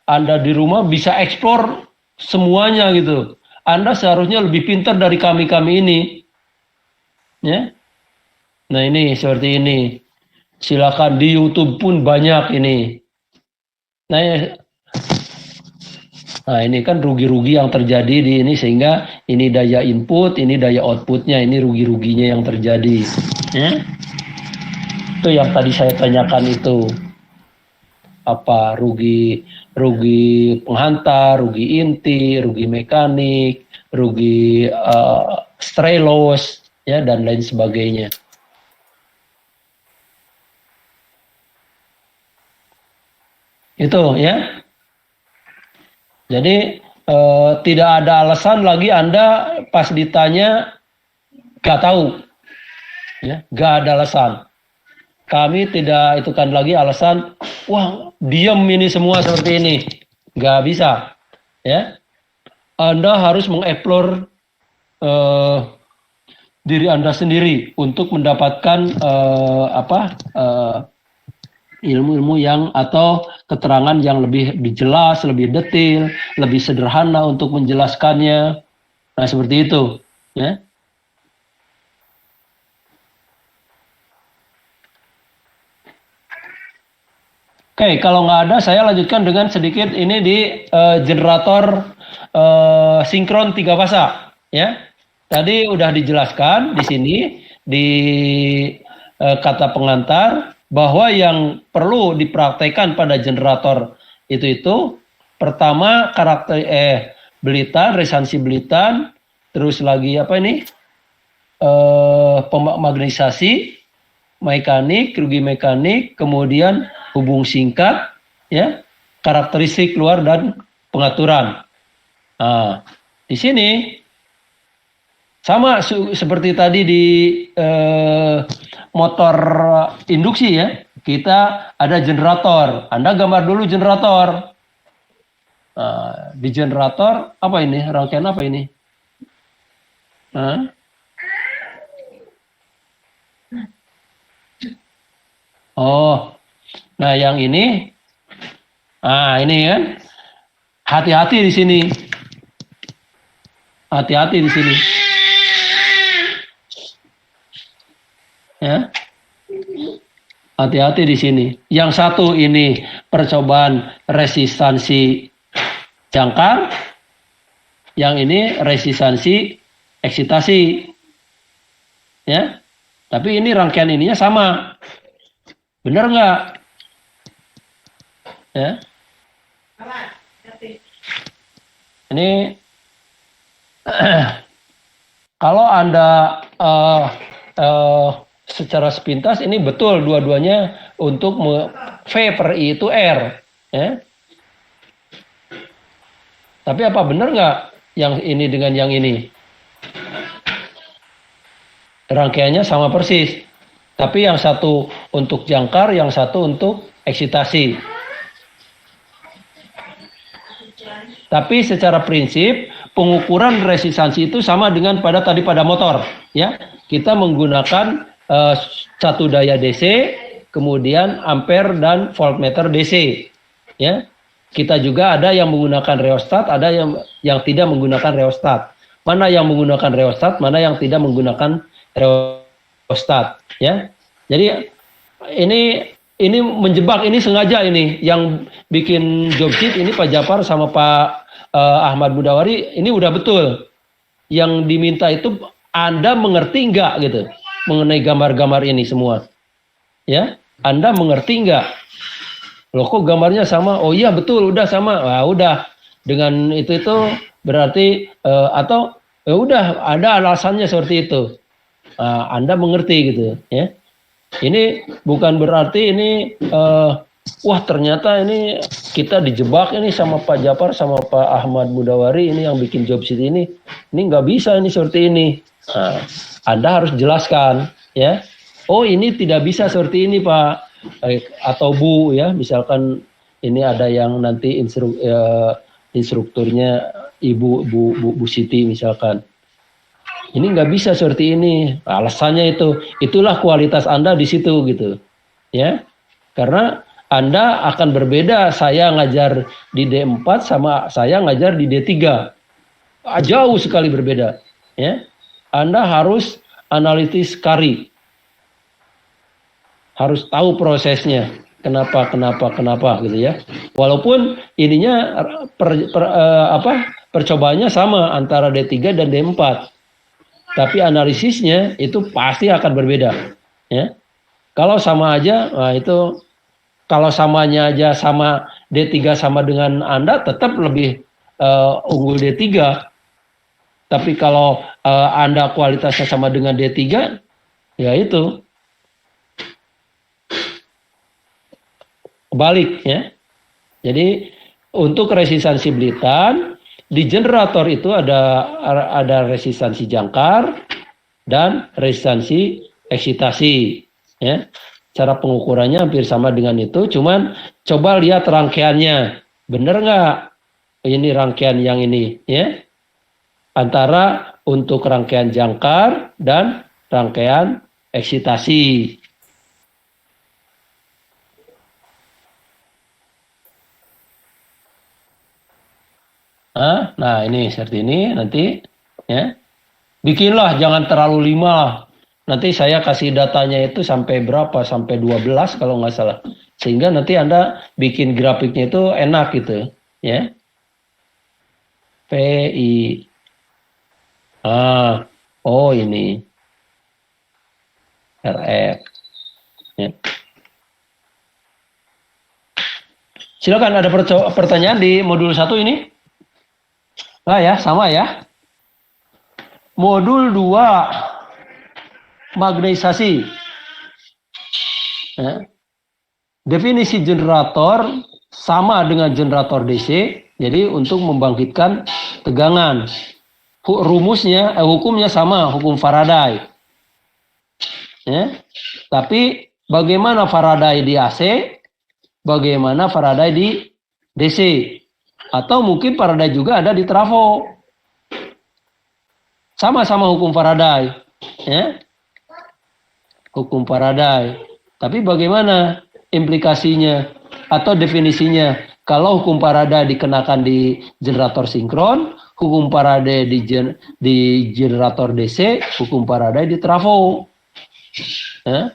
Anda di rumah bisa eksplor semuanya gitu. Anda seharusnya lebih pintar dari kami-kami ini. Ya. Nah, ini seperti ini. Silakan di YouTube pun banyak ini. Nah, ini kan rugi-rugi yang terjadi di ini sehingga ini daya input, ini daya outputnya, ini rugi-ruginya yang terjadi. Ya. Itu yang tadi saya tanyakan itu. Apa rugi penghantar, rugi inti, rugi mekanik, rugi stray loss, ya, dan lain sebagainya. Itu ya. Jadi tidak ada alasan lagi Anda pas ditanya gak tahu, ya, gak ada alasan. Kami tidak itu kan lagi alasan, wah diam ini semua seperti ini, gak bisa, ya. Anda harus mengeksplor diri Anda sendiri untuk mendapatkan ilmu-ilmu yang atau keterangan yang lebih jelas, lebih detail, lebih sederhana untuk menjelaskannya. Nah, seperti itu, ya. Oke, kalau nggak ada, saya lanjutkan dengan sedikit ini di generator sinkron 3 fasa, ya. Tadi udah dijelaskan di sini di kata pengantar bahwa yang perlu dipraktekkan pada generator itu pertama karakter belitan, resansi belitan, terus lagi apa ini magnetisasi, mekanik, rugi mekanik, kemudian hubung singkat, ya, karakteristik luar dan pengaturan. Nah, di sini sama seperti tadi di motor induksi, ya, kita ada generator. Anda gambar dulu generator. Nah, di generator apa ini? Rangkaian apa ini? Oh, nah yang ini, ini kan, hati-hati di sini, hati-hati di sini. Ya, hati-hati di sini. Yang satu ini percobaan resistansi jangkar, yang ini resistansi eksitasi, ya. Tapi ini rangkaian ininya sama, benar nggak? Ya. Ini kalau Anda secara sepintas ini betul dua-duanya untuk V per I itu R, ya. Tapi apa benar nggak yang ini dengan yang ini? Rangkaiannya sama persis, tapi yang satu untuk jangkar, yang satu untuk eksitasi. Tapi secara prinsip pengukuran resistansi itu sama dengan pada motor, ya. Kita menggunakan satu daya DC, kemudian ampere dan voltmeter DC, ya. Kita juga ada yang menggunakan rheostat, ada yang tidak menggunakan rheostat. Mana yang menggunakan rheostat, mana yang tidak menggunakan rheostat, ya. Jadi ini menjebak, ini sengaja, ini yang bikin job sheet ini Pak Jafar sama Pak Ahmad Mudawari, ini udah betul. Yang diminta itu Anda mengerti nggak gitu mengenai gambar-gambar ini semua, ya. Anda mengerti nggak? Loh, kok gambarnya sama? Oh iya betul, udah sama. Nah, udah dengan itu berarti atau ya udah ada alasannya seperti itu. Anda mengerti gitu, ya. Ini bukan berarti ini wah ternyata ini kita dijebak ini sama Pak Japar sama Pak Ahmad Mudawari ini yang bikin job sheet ini nggak bisa ini seperti ini. Nah, Anda harus jelaskan ya. Oh ini tidak bisa seperti ini Pak atau Bu ya, misalkan ini ada yang nanti instrukturnya Ibu Bu Siti misalkan. Ini nggak bisa seperti ini. Alasannya itulah kualitas Anda di situ gitu. Ya. Karena Anda akan berbeda saya ngajar di D4 sama saya ngajar di D3. Jauh sekali berbeda, ya. Anda harus analitis kari. Harus tahu prosesnya. Kenapa gitu ya. Walaupun ininya percobaannya sama antara D3 dan D4. Tapi analisisnya itu pasti akan berbeda, ya. Kalau sama aja, nah itu kalau samanya aja sama D3 sama dengan Anda tetap lebih unggul D3. Tapi kalau Anda kualitasnya sama dengan D3, ya itu kebalik ya. Jadi untuk resistansi Blitan di generator itu ada resistansi jangkar dan resistansi eksitasi. Ya, cara pengukurannya hampir sama dengan itu, cuman coba lihat rangkaiannya, bener nggak? Ini rangkaian yang ini, ya, antara untuk rangkaian jangkar dan rangkaian eksitasi. Nah ini seperti ini nanti, ya, bikinlah jangan terlalu 5 lah. Nanti saya kasih datanya itu sampai berapa? Sampai 12 kalau nggak salah. Sehingga nanti Anda bikin grafiknya itu enak gitu. Ya. PI. Oh ini. RF. Ya. Silakan ada pertanyaan di modul 1 ini? Ya, sama ya. Modul 2. Magnetisasi. Ya. Definisi generator sama dengan generator DC. Jadi untuk membangkitkan tegangan. Hukumnya sama, hukum Faraday. Ya. Tapi bagaimana Faraday di AC? Bagaimana Faraday di DC? Atau mungkin Faraday juga ada di trafo. Sama-sama hukum Faraday. Ya. Hukum Faraday. Tapi bagaimana implikasinya atau definisinya? Kalau hukum Faraday dikenakan di generator sinkron, hukum Faraday di generator DC, hukum Faraday di trafo. Ya.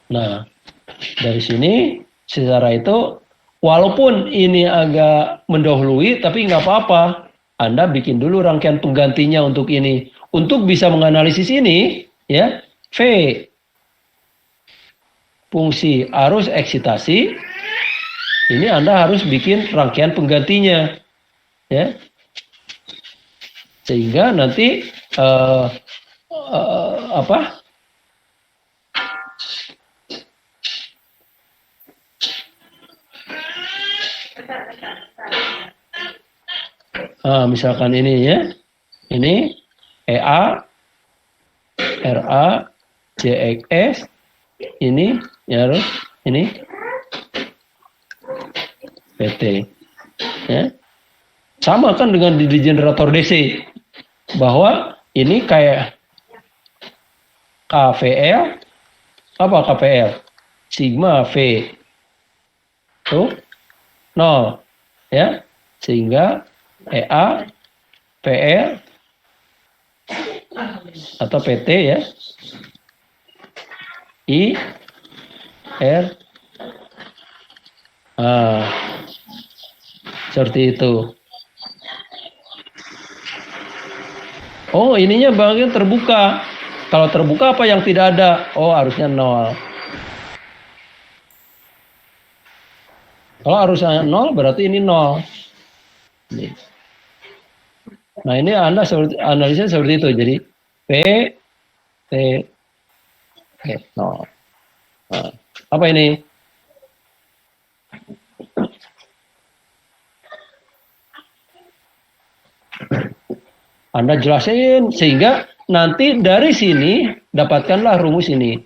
Nah, dari sini secara itu walaupun ini agak mendahului tapi nggak apa-apa. Anda bikin dulu rangkaian penggantinya untuk ini. Untuk bisa menganalisis ini, ya, V. Fungsi arus eksitasi. Ini Anda harus bikin rangkaian penggantinya. Ya. Sehingga nanti misalkan ini ya, ini EA, RA, JXS, ini ya, ini PT, ya, sama kan dengan di generator DC, bahwa ini kayak KVL, apa KVL? Sigma V, tuh 0, ya, sehingga EA, PL, atau PT ya, I, R, seperti itu. Oh ininya bagian terbuka. Kalau terbuka apa yang tidak ada? Oh harusnya 0. Kalau harusnya 0 berarti ini 0. Nah ini Anda analisa seperti itu. Jadi P T, no. Nah, apa ini? Anda jelasin sehingga nanti dari sini dapatkanlah rumus ini.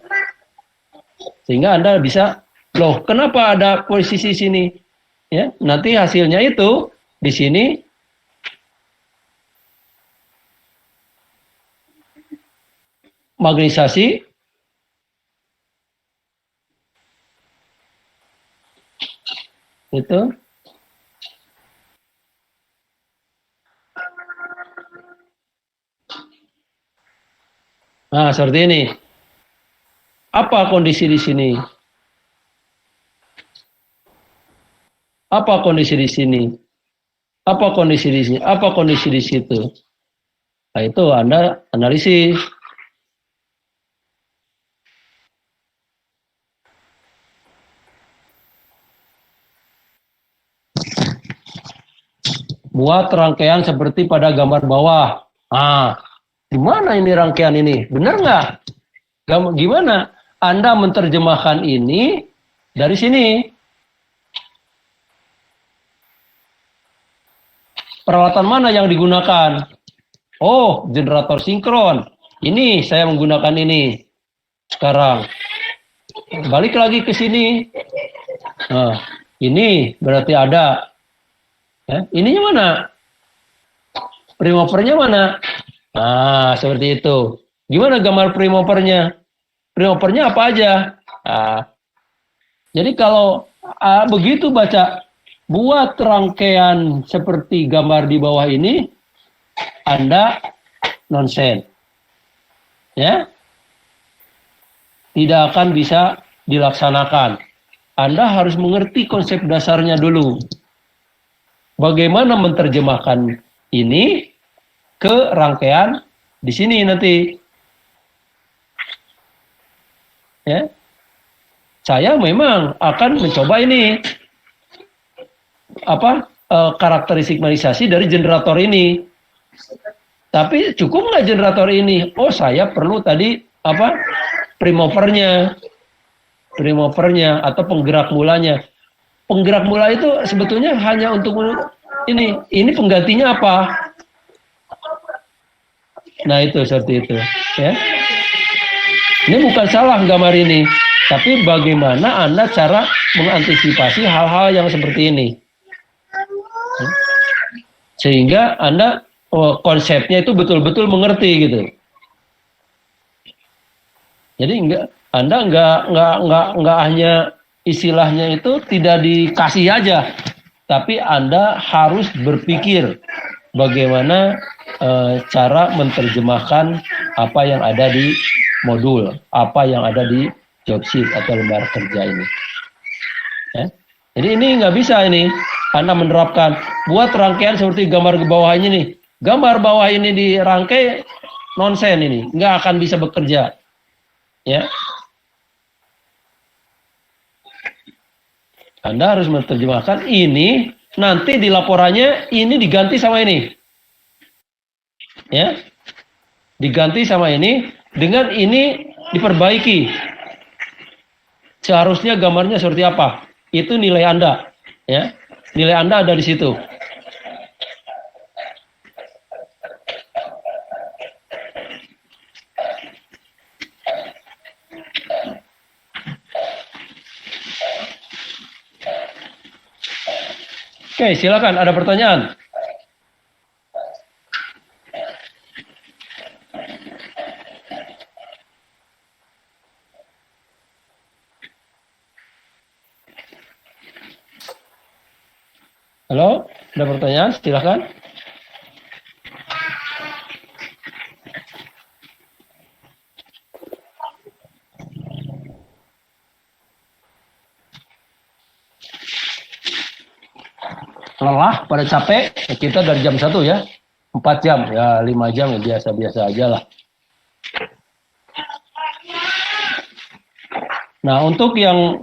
Sehingga Anda bisa, loh, kenapa ada posisi sini? Ya, nanti hasilnya itu di sini magnetisasi itu nah seperti ini. Apa kondisi di sini? Apa kondisi di sini? Apa kondisi di sini? Apa kondisi di situ? Nah, itu Anda analisis. Buat rangkaian seperti pada gambar bawah. Ah, gimana ini rangkaian ini? Benar nggak? Gimana Anda menerjemahkan ini dari sini? Peralatan mana yang digunakan? Oh, generator sinkron. Ini saya menggunakan ini. Sekarang balik lagi ke sini. Nah, ini berarti ada. Ya, ininya mana? Primovernya mana? Nah, seperti itu. Gimana gambar primovernya? Primovernya apa aja? Nah, jadi kalau begitu baca, buat rangkaian seperti gambar di bawah ini, Anda nonsen. Ya? Tidak akan bisa dilaksanakan. Anda harus mengerti konsep dasarnya dulu. Bagaimana menerjemahkan ini ke rangkaian di sini nanti. Ya. Saya memang akan mencoba ini karakteristik magnetisasi dari generator ini. Tapi cukup nggak generator ini? Oh, saya perlu tadi primovernya atau penggerak mulanya. Penggerak mula itu sebetulnya hanya untuk ini penggantinya apa? Nah, itu seperti itu, ya. Ini bukan salah gambar ini, tapi bagaimana Anda cara mengantisipasi hal-hal yang seperti ini. Sehingga Anda konsepnya itu betul-betul mengerti gitu. Jadi Anda nggak hanya istilahnya itu tidak dikasih aja, tapi Anda harus berpikir bagaimana cara menerjemahkan apa yang ada di modul, apa yang ada di job sheet atau lembar kerja ini. Ya. Jadi ini nggak bisa ini Anda menerapkan buat rangkaian seperti gambar ke bawah ini nih. Gambar bawah ini dirangkai nonsen ini, nggak akan bisa bekerja. Ya. Anda harus menerjemahkan ini, nanti di laporannya ini diganti sama ini. Ya. Diganti sama ini, dengan ini diperbaiki. Seharusnya gambarnya seperti apa? Itu nilai Anda, ya. Nilai Anda ada di situ. Oke, silakan. Ada pertanyaan? Halo, ada pertanyaan? Silakan. Lelah, pada capek, kita dari jam 1 ya, 4 jam, ya 5 jam ya biasa-biasa aja lah. Nah, untuk yang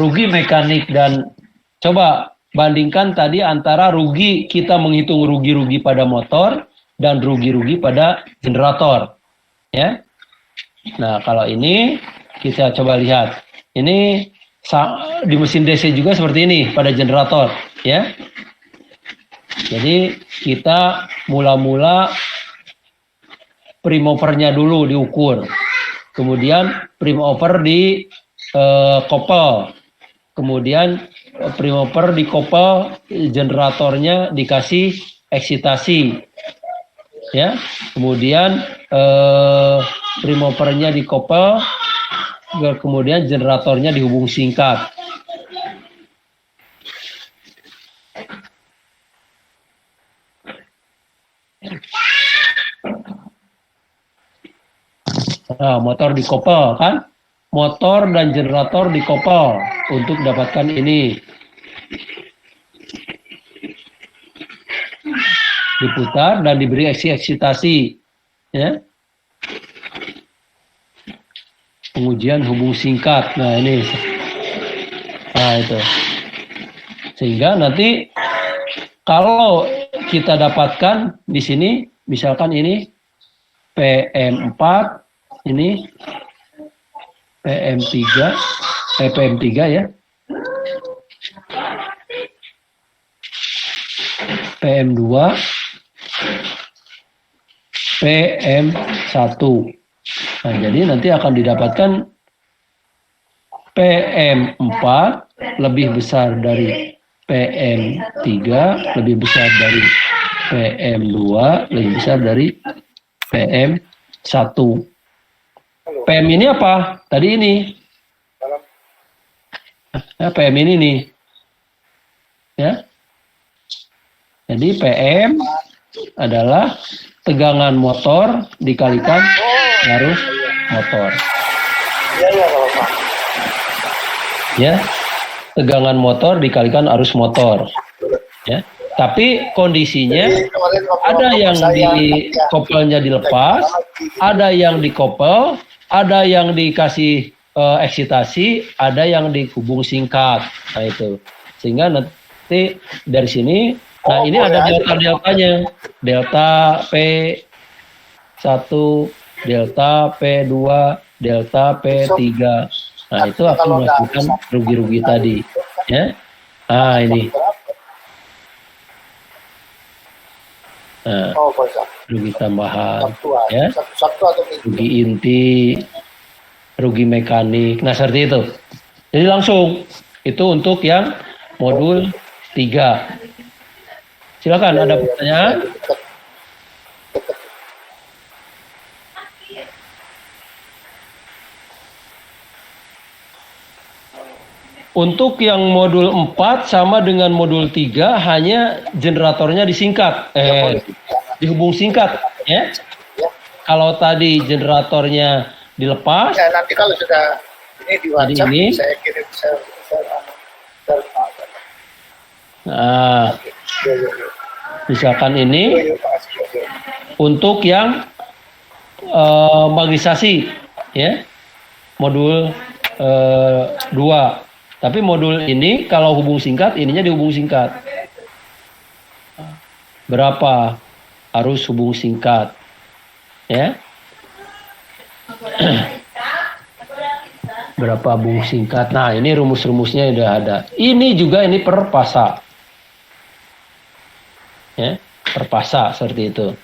rugi mekanik dan coba bandingkan tadi antara rugi, kita menghitung rugi-rugi pada motor dan rugi-rugi pada generator. Ya, Nah, kalau ini kita coba lihat. Ini di mesin DC juga seperti ini pada generator, ya. Jadi kita mula-mula primovernya dulu diukur. Kemudian primover di kopel. Kemudian primover di kopel, generatornya dikasih eksitasi. Ya. Kemudian primovernya di kopel, kemudian generatornya dihubung singkat. Nah, motor dikopel kan? Motor dan generator dikopel untuk dapatkan ini. Diputar dan diberi eksitasi, ya. Pengujian hubung singkat. Nah, ini. Nah, itu. Sehingga nanti kalau kita dapatkan di sini, misalkan ini PM4, ini PM3, PM3 ya. PM2, PM1. Nah, jadi nanti akan didapatkan PM4 lebih besar dari PM3, lebih besar dari PM2, lebih besar dari PM1. PM ini apa? Tadi ini. Nah, PM ini nih. Ya. Jadi PM adalah tegangan motor dikalikan arus motor. Ya. Tegangan motor dikalikan arus motor. Ya. Tapi kondisinya ada yang di kopelnya dilepas, ada yang dikopel, ada yang dikasih eksitasi, ada yang dihubung singkat. Nah itu. Sehingga nanti dari sini, nah ini ada delta-deltanya. Delta P1, delta P2, delta P3. Nah itu akan menghasilkan rugi-rugi tadi. Ya. Nah ini. Nah, rugi tambahan, ya, rugi inti, rugi mekanik. Nah, seperti itu. Jadi langsung itu untuk yang modul 3. Silakan, ada pertanyaan? Untuk yang modul 4 sama dengan modul 3 hanya generatornya disingkat, dihubung singkat, ya. Kalau tadi generatornya dilepas, ya, nanti kalau sudah ini di WhatsApp ini, saya kirim nah, misalkan ini untuk yang magnetisasi, ya, modul 2. Tapi modul ini kalau hubung singkat, ininya dihubung singkat. Berapa arus hubung singkat? Ya. Berapa hubung singkat? Nah, ini rumus-rumusnya sudah ada. Ini juga ini per pasa. Ya, per pasa seperti itu.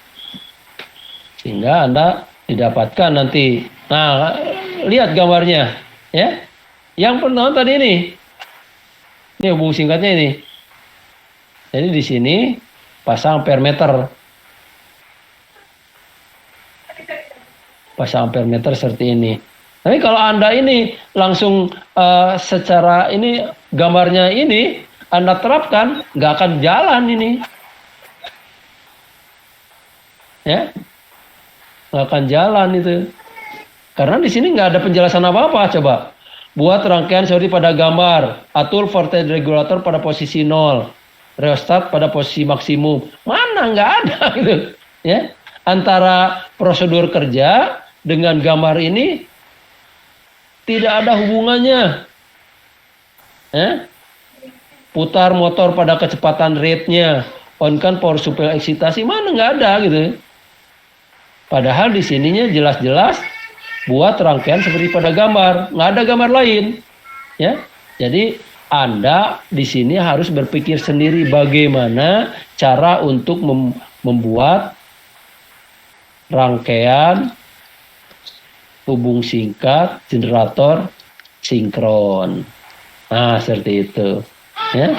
Sehingga Anda didapatkan nanti. Nah, lihat gambarnya, ya. Yang pernah tadi ini hubung singkatnya ini. Jadi di sini pasang ampere meter. Pasang ampere meter seperti ini. Tapi kalau Anda ini langsung secara ini gambarnya ini Anda terapkan, nggak akan jalan ini. Ya, nggak akan jalan itu. Karena di sini nggak ada penjelasan apa-apa. Coba. Buat rangkaian seperti pada gambar, atur voltage regulator pada posisi 0, rheostat pada posisi maksimum. Mana nggak ada gitu, ya? Antara prosedur kerja dengan gambar ini tidak ada hubungannya. Ya? Putar motor pada kecepatan rate-nya, on-kan power supply eksitasi, mana nggak ada gitu. Padahal di sininya jelas-jelas buat rangkaian seperti pada gambar, nggak ada gambar lain, ya. Jadi Anda di sini harus berpikir sendiri bagaimana cara untuk membuat rangkaian hubung singkat generator sinkron. Nah, seperti itu. Ya.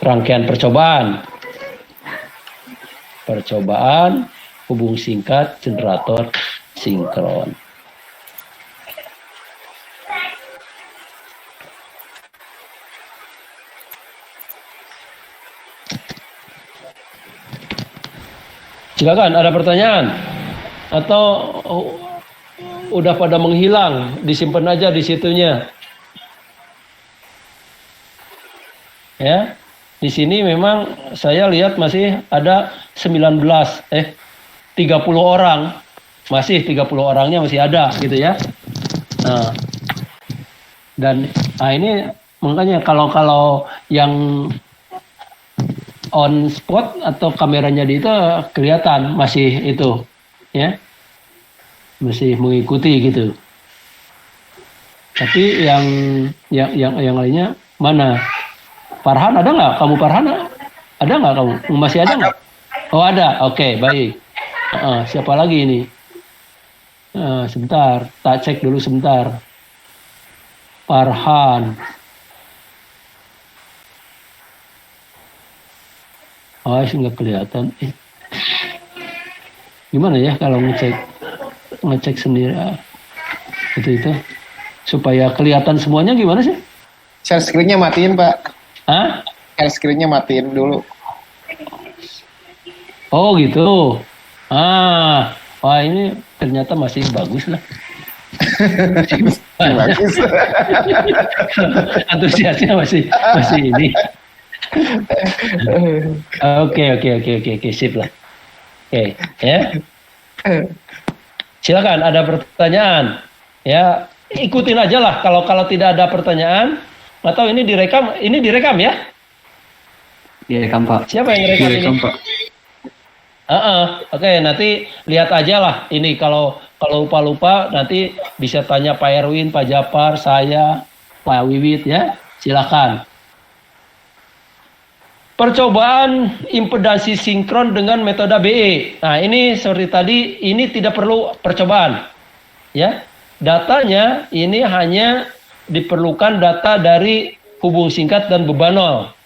Rangkaian percobaan hubung singkat generator sinkron. Silakan, ada pertanyaan atau udah pada menghilang, disimpan aja di situnya. Ya. Di sini memang saya lihat masih ada 30 orang. Masih 30 orangnya masih ada gitu ya. Nah, dan ini makanya kalau yang on spot atau kameranya di itu kelihatan masih itu ya. Masih mengikuti gitu. Tapi yang lainnya mana? Farhan ada nggak? Kamu Farhan ada nggak kamu? Masih ada nggak? Oh ada. Oke, baik. Siapa lagi ini? Sebentar, tak cek dulu sebentar. Farhan. Oh, nggak kelihatan. Gimana ya kalau ngecek sendiri? Itu supaya kelihatan semuanya gimana sih? Share screen-nya matiin, Pak. Hah? Share screen-nya matiin dulu. Oh gitu. Wah ini ternyata masih bagus lah. Bagus. Antusiasnya masih ini. Oke, sip lah. Oke, ya. Silakan, ada pertanyaan. Ya, ikutin aja lah. Kalau tidak ada pertanyaan, atau ini direkam ya? Direkam, Pak. Siapa yang direkam ini? Pak. Oke, nanti lihat aja lah. Ini kalau lupa nanti bisa tanya Pak Erwin, Pak Japar, saya, Pak Wiwit ya. Silakan. Percobaan impedansi sinkron dengan metode BE. Nah, ini seperti tadi, ini tidak perlu percobaan. Ya. Datanya ini hanya diperlukan data dari hubung singkat dan bebanol.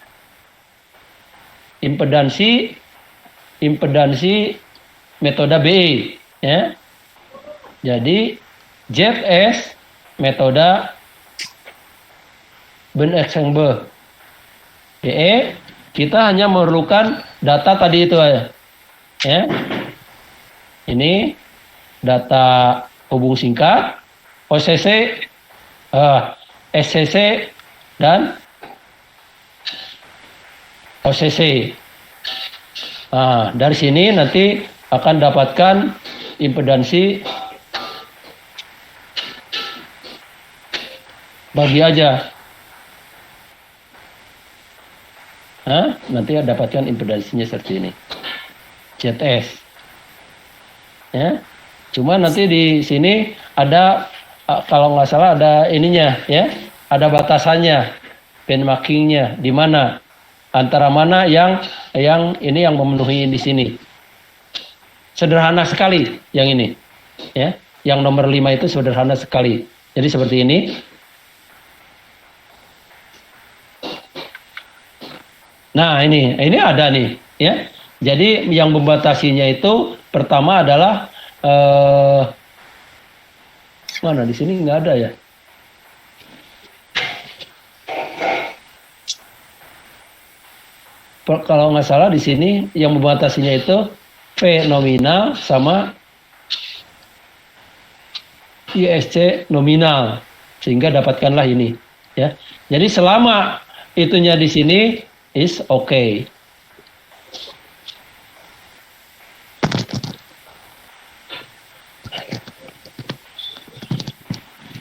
Impedansi metode BE, ya. Jadi ZS metode Benexengbe. BE kita hanya memerlukan data tadi itu aja. Ya. Ini data hubung singkat, OCC, SCC dan OCC. Dari sini nanti akan dapatkan impedansi bagi aja. Nanti dapatkan impedansinya seperti ini. ZS. Ya. Cuma nanti di sini ada kalau nggak salah ada ininya ya, ada batasannya, benchmarkingnya di mana, antara mana yang ini yang memenuhi di sini. Sederhana sekali yang ini, ya, yang nomor 5 itu sederhana sekali. Jadi seperti ini. Nah ini ada nih, ya. Jadi yang membatasinya itu pertama adalah mana di sini nggak ada ya. Kalau nggak salah di sini yang membatasinya itu V nominal sama ISC nominal, sehingga dapatkanlah ini, ya. Jadi selama itunya di sini is okay.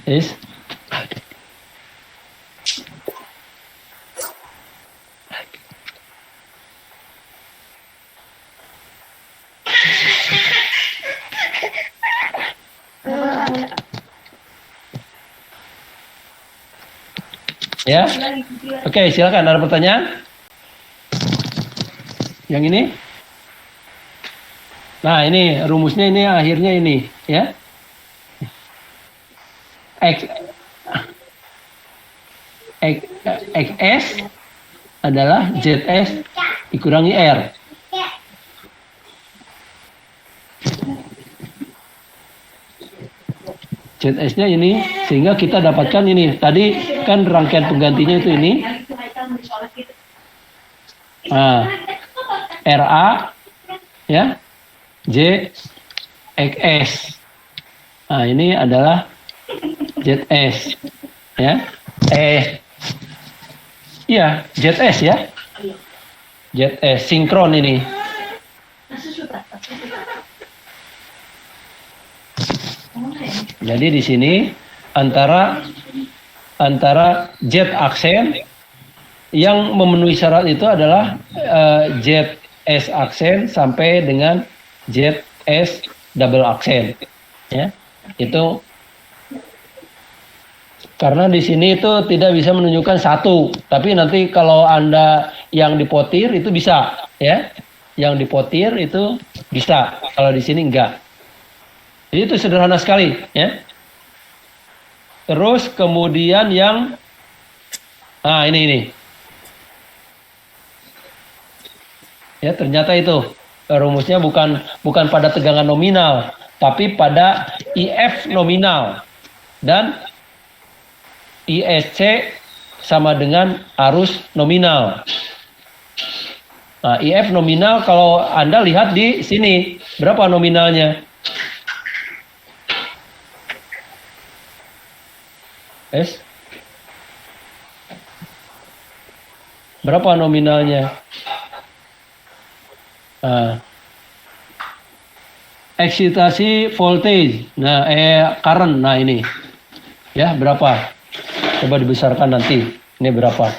Is Ya. Oke, silakan ada pertanyaan? Yang ini? Nah, ini rumusnya ini akhirnya ini, ya. XS adalah ZS dikurangi R. ZS-nya ini, sehingga kita dapatkan ini. Tadi kan rangkaian penggantinya itu ini. Nah, RA, ya, J, XS. Nah, ini adalah ZS, ya. Iya, ZS ya. ZS, sinkron ini. Jadi di sini antara Z aksen yang memenuhi syarat itu adalah ZS aksen sampai dengan ZS double aksen, ya. Itu karena di sini itu tidak bisa menunjukkan satu, tapi nanti kalau Anda yang dipotir itu bisa, ya. Yang dipotir itu bisa, kalau di sini enggak. Jadi itu sederhana sekali, ya. Terus kemudian yang, nah ini. Ya, ternyata itu rumusnya bukan pada tegangan nominal, tapi pada IF nominal dan ISC sama dengan arus nominal. Nah, IF nominal kalau Anda lihat di sini berapa nominalnya? Berapa nominalnya? Eksitasi voltage. Nah, current. Nah, ini. Ya, berapa? Coba dibesarkan nanti. Ini berapa?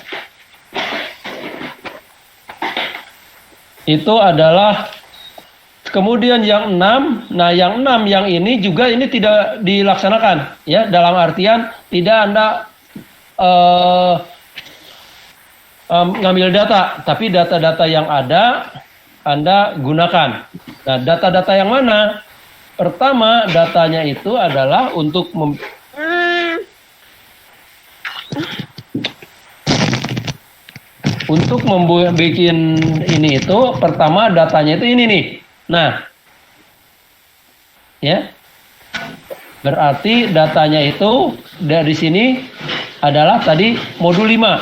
Itu adalah kemudian yang 6. Nah, yang 6 yang ini juga ini tidak dilaksanakan, ya, dalam artian tidak Anda ngambil data, tapi data-data yang ada Anda gunakan. Nah, data-data yang mana? Pertama, datanya itu adalah untuk membuat ini itu, pertama datanya itu ini nih. Nah, ya, berarti datanya itu dari sini adalah tadi modul 5.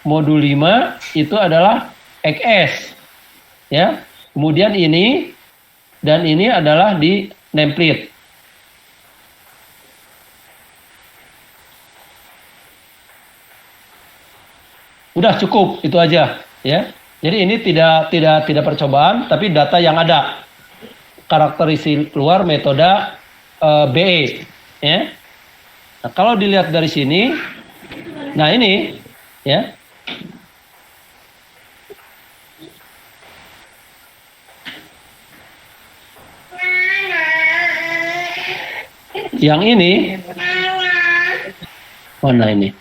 Modul 5 itu adalah XS, ya. Kemudian ini dan ini adalah di nameplate. Udah cukup itu aja, ya. Jadi ini tidak percobaan, tapi data yang ada. Karakteristik keluar metode BE, ya. Nah, kalau dilihat dari sini, nah ini, ya. Yang ini, mana ini?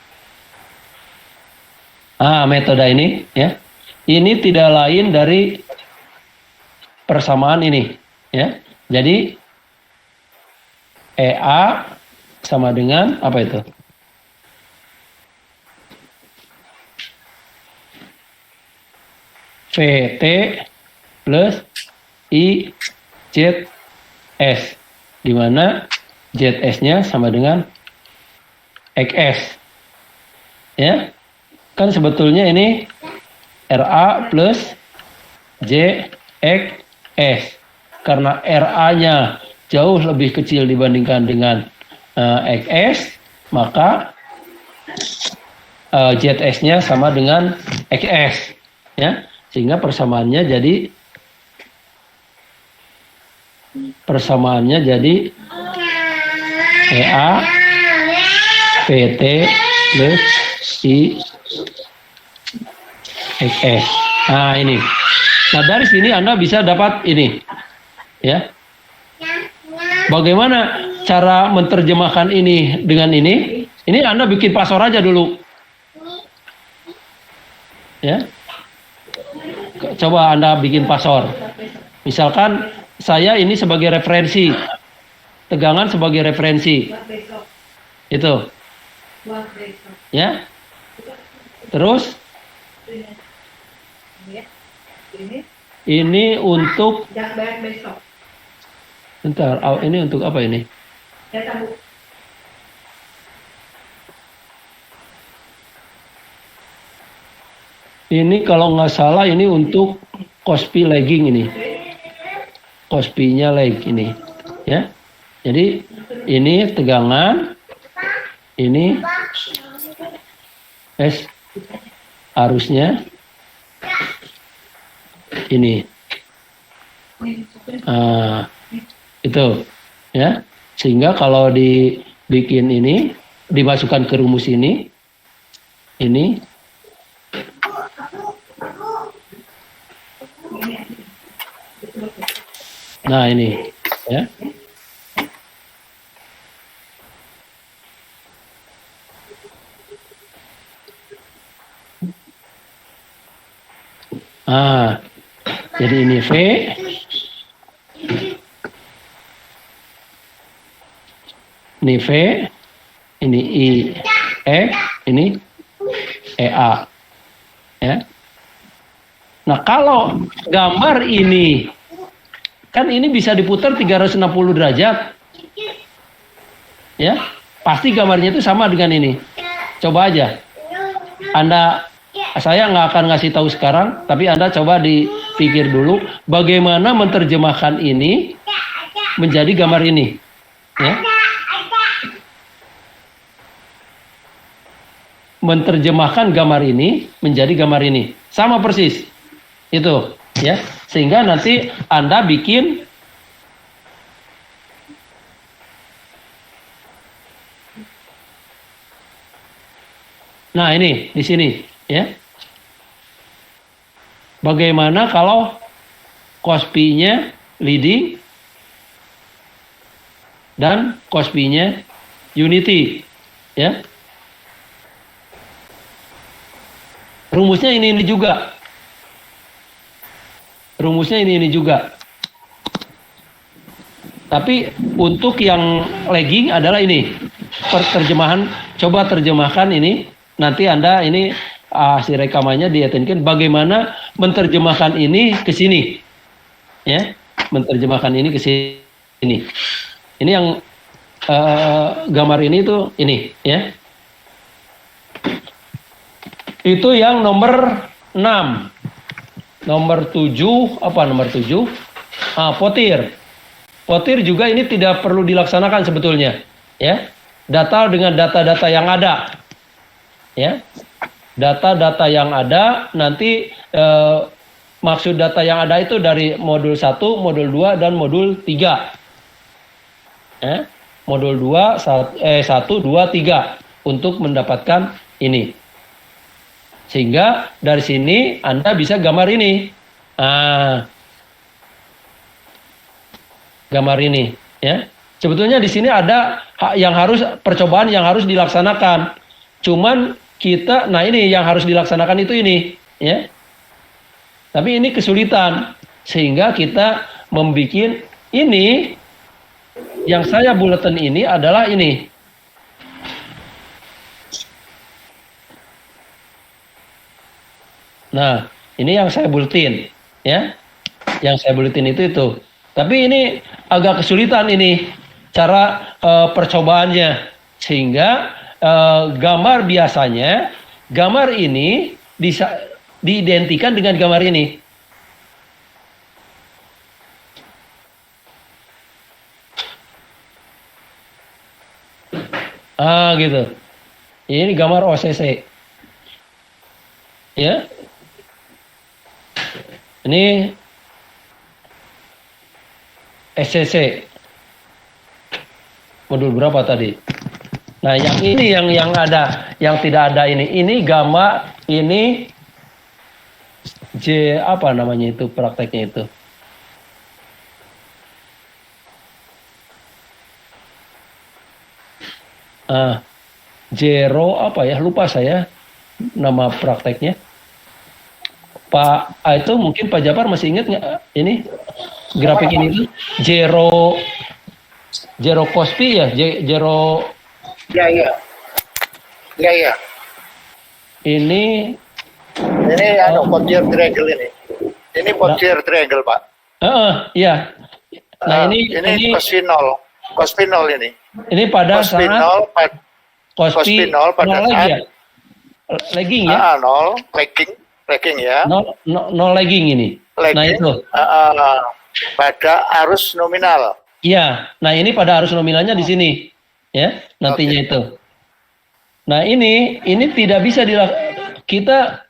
Metode ini, ya. Ini tidak lain dari persamaan ini, ya. Jadi EA sama dengan apa itu? VT plus IZS, di mana ZS-nya sama dengan XS, ya. Kan sebetulnya ini RA plus JXS. Karena RA-nya jauh lebih kecil dibandingkan dengan XS, maka ZS-nya sama dengan XS, ya. Sehingga persamaannya jadi EA PT plus I XS. Nah, ini. Nah, dari sini Anda bisa dapat ini. Ya. Bagaimana cara menerjemahkan ini dengan ini? Ini Anda bikin password aja dulu. Ya. Coba Anda bikin password. Misalkan saya ini sebagai referensi. Tegangan sebagai referensi. Itu. Ya. Terus ini untuk bentar, ini untuk apa ini? Ini kalau nggak salah ini untuk Kospi legging ini. Kospinya leg ini. Ya. Jadi ini tegangan, ini arusnya ini. Itu ya. Sehingga kalau dibikin ini, dimasukkan ke rumus ini nah ini ya. Jadi ini V, ini V, ini I, F, ini EA. Ya. Nah, kalau gambar ini, kan ini bisa diputar 360 derajat. Ya, pasti gambarnya itu sama dengan ini. Coba aja. Saya nggak akan ngasih tahu sekarang, tapi Anda coba dipikir dulu bagaimana menerjemahkan ini menjadi gambar ini. Ya. Menerjemahkan gambar ini menjadi gambar ini. Sama persis. Itu, ya. Sehingga nanti Anda bikin nah ini di sini, ya. Bagaimana kalau Kospi-nya leading dan Kospi-nya unity, ya. Rumusnya ini juga. Rumusnya ini juga. Tapi untuk yang lagging adalah ini. Terjemahan, coba terjemahkan ini. Nanti Anda ini hasil rekamannya diatenkan bagaimana menerjemahkan ini ke sini. Ya, menerjemahkan ini ke sini. Ini yang gambar ini tuh ini, ya. Itu yang nomor 6. Nomor 7, apa nomor 7? Potir. Potir juga ini tidak perlu dilaksanakan sebetulnya, ya. Data dengan data-data yang ada. Ya. Data-data yang ada nanti maksud data yang ada itu dari modul 1, modul 2 dan modul 3. Ya. Modul 2 1 2 3 untuk mendapatkan ini. Sehingga dari sini Anda bisa gambar ini. Gambar ini, ya. Sebetulnya di sini ada percobaan yang harus dilaksanakan. Cuman kita, nah ini yang harus dilaksanakan itu ini, ya. Tapi ini kesulitan. Sehingga kita membuat ini, yang saya bulletin ini adalah ini. Nah, ini yang saya bulletin, ya. Yang saya bulletin itu. Tapi ini agak kesulitan ini cara percobaannya. Sehingga gambar biasanya, gambar ini diidentikan dengan gambar ini. Gitu. Ini gambar OCC. Ya. Ini SCC. Modul berapa tadi? Nah, yang ini yang ada, yang tidak ada ini. Ini gamma, ini J apa namanya itu prakteknya itu. Jero apa ya? Lupa saya nama prakteknya. Pak itu mungkin Pak Japar masih ingat nggak ini grafik ini tuh Jero Kospi ya, Jero. Ya, iya. Ya, iya. Ini Pontier triangle ini. Ini Pontier triangle, Pak. Iya. Nah, ini kospinol ini. Ini pada kospinol, saat kospinol pada nol saat ya? Legging ya? nol, legging ya. Nol legging ini. Legging, nah itu. Pada arus nominal. Iya. Nah ini pada arus nominalnya di sini, ya nantinya itu. Nah ini tidak bisa kita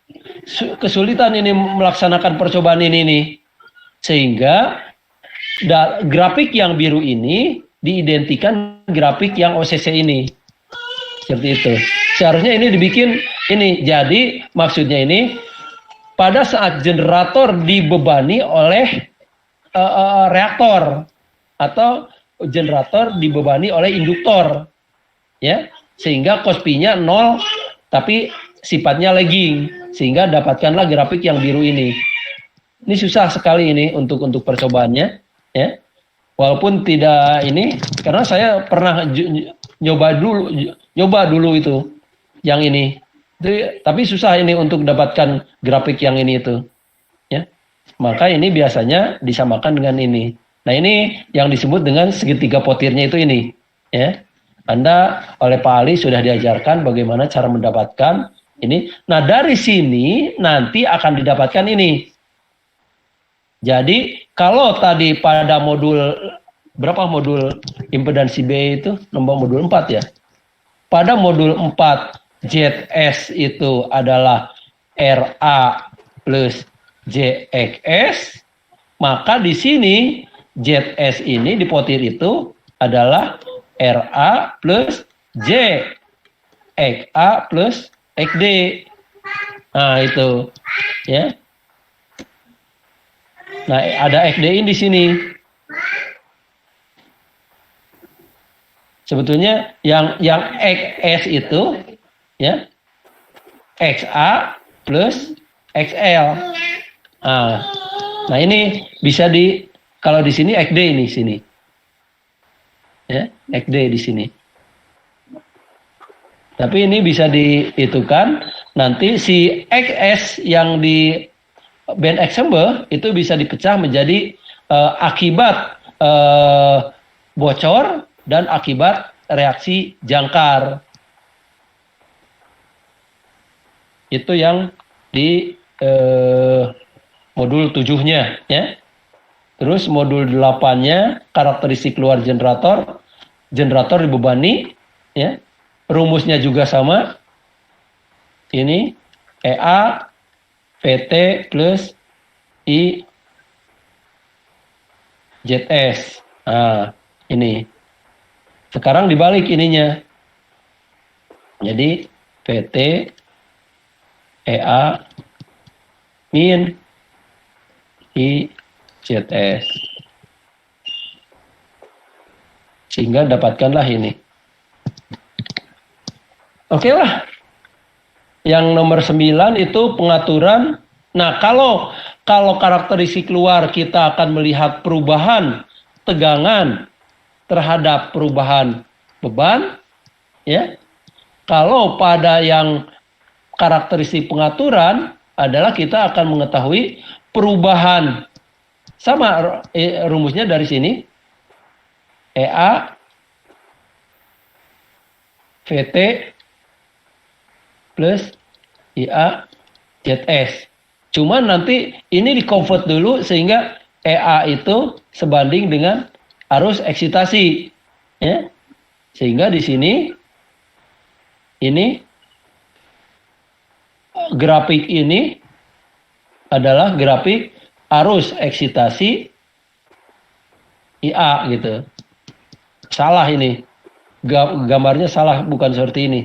kesulitan ini melaksanakan percobaan ini sehingga grafik yang biru ini diidentikan grafik yang OCC ini. Seperti itu. Seharusnya ini dibikin ini. Jadi maksudnya ini pada saat generator dibebani oleh reaktor atau generator dibebani oleh induktor, ya, sehingga kospinya 0 tapi sifatnya lagging, sehingga dapatkanlah grafik yang biru ini. Ini susah sekali ini untuk percobaannya, ya. Walaupun tidak ini, karena saya pernah nyoba dulu itu, yang ini. Tapi susah ini untuk dapatkan grafik yang ini itu, ya. Maka ini biasanya disamakan dengan ini. Nah ini yang disebut dengan segitiga potirnya itu ini, ya. Anda oleh Pak Ali sudah diajarkan bagaimana cara mendapatkan ini. Nah dari sini nanti akan didapatkan ini. Jadi kalau tadi pada berapa modul impedansi B itu? Nomor modul 4 ya. Pada modul 4 ZS itu adalah RA plus JXS, maka di sini ZS ini di potir itu adalah RA plus J, XA plus XD. Nah itu, ya. Nah ada XD di sini. Sebetulnya yang XS itu, ya, XA plus XL. Nah ini bisa kalau di sini XD ini sini, ya, XD di sini. Tapi ini bisa dihitungkan nanti si XS yang di band ensemble itu bisa dipecah menjadi akibat bocor dan akibat reaksi jangkar. Itu yang di modul 7-nya, ya. Terus modul 8-nya karakteristik keluar generator dibebani, ya. Rumusnya juga sama. Ini EA VT plus I ZS. Nah, ini. Sekarang dibalik ininya. Jadi VT EA min I ZS. Sehingga dapatkanlah ini. Oke lah. Yang nomor 9 itu pengaturan. Nah, kalau karakteristik luar kita akan melihat perubahan tegangan terhadap perubahan beban, ya. Kalau pada yang karakteristik pengaturan adalah kita akan mengetahui perubahan. Sama rumusnya dari sini. EA VT plus IA ZS. Cuman nanti ini di-convert dulu sehingga EA itu sebanding dengan arus eksitasi, ya. Sehingga di sini ini grafik ini adalah grafik arus eksitasi IA gitu. Salah ini. Gambarnya salah, bukan seperti ini,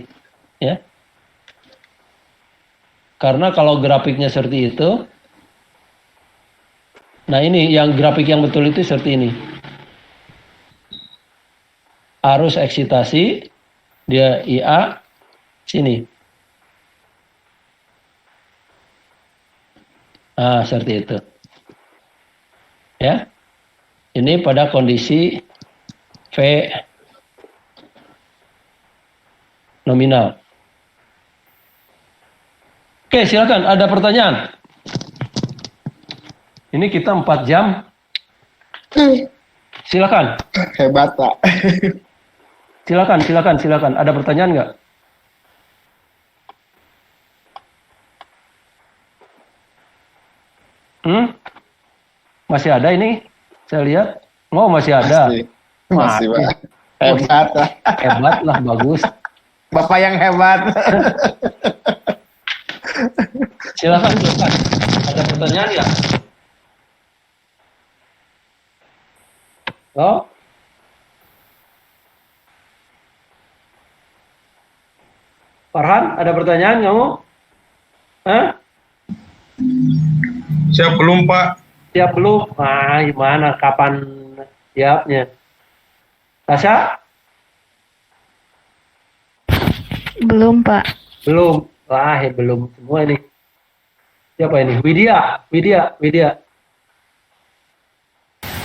ya. Karena kalau grafiknya seperti itu, nah ini yang grafik yang betul itu seperti ini. Arus eksitasi dia IA, Sini. Ah, seperti itu. Ya. Ini pada kondisi V nominal. Oke, silakan. Ada pertanyaan? Ini kita 4 jam. Silakan. Hebat, Pak. Silakan. Ada pertanyaan nggak? Masih ada ini? Saya lihat. Oh, masih ada. Masih, Pak. Hebat, Pak. Hebat lah, bagus. Bapak yang hebat. Silakan. Ada pertanyaan ya? Oh. Farhan, ada pertanyaan kamu? Hah? Siap belum, Pak? Siap belum? Ah, gimana? Kapan siapnya? Tasya? Belum, Pak. Belum. Wah, belum semua ini. Siapa ini? Widya.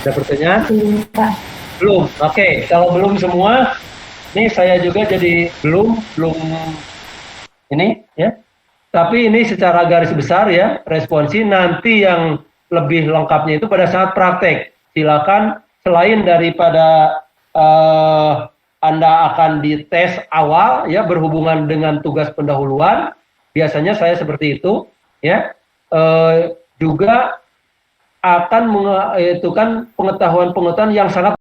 Ada pertanyaan? Belum, Pak. Belum. Oke, kalau belum semua, ini saya juga jadi belum ini ya. Tapi ini secara garis besar ya, responsi nanti yang lebih lengkapnya itu pada saat praktek. Silakan selain daripada Anda akan dites awal ya berhubungan dengan tugas pendahuluan, biasanya saya seperti itu ya. Juga akan itu kan pengetahuan yang sangat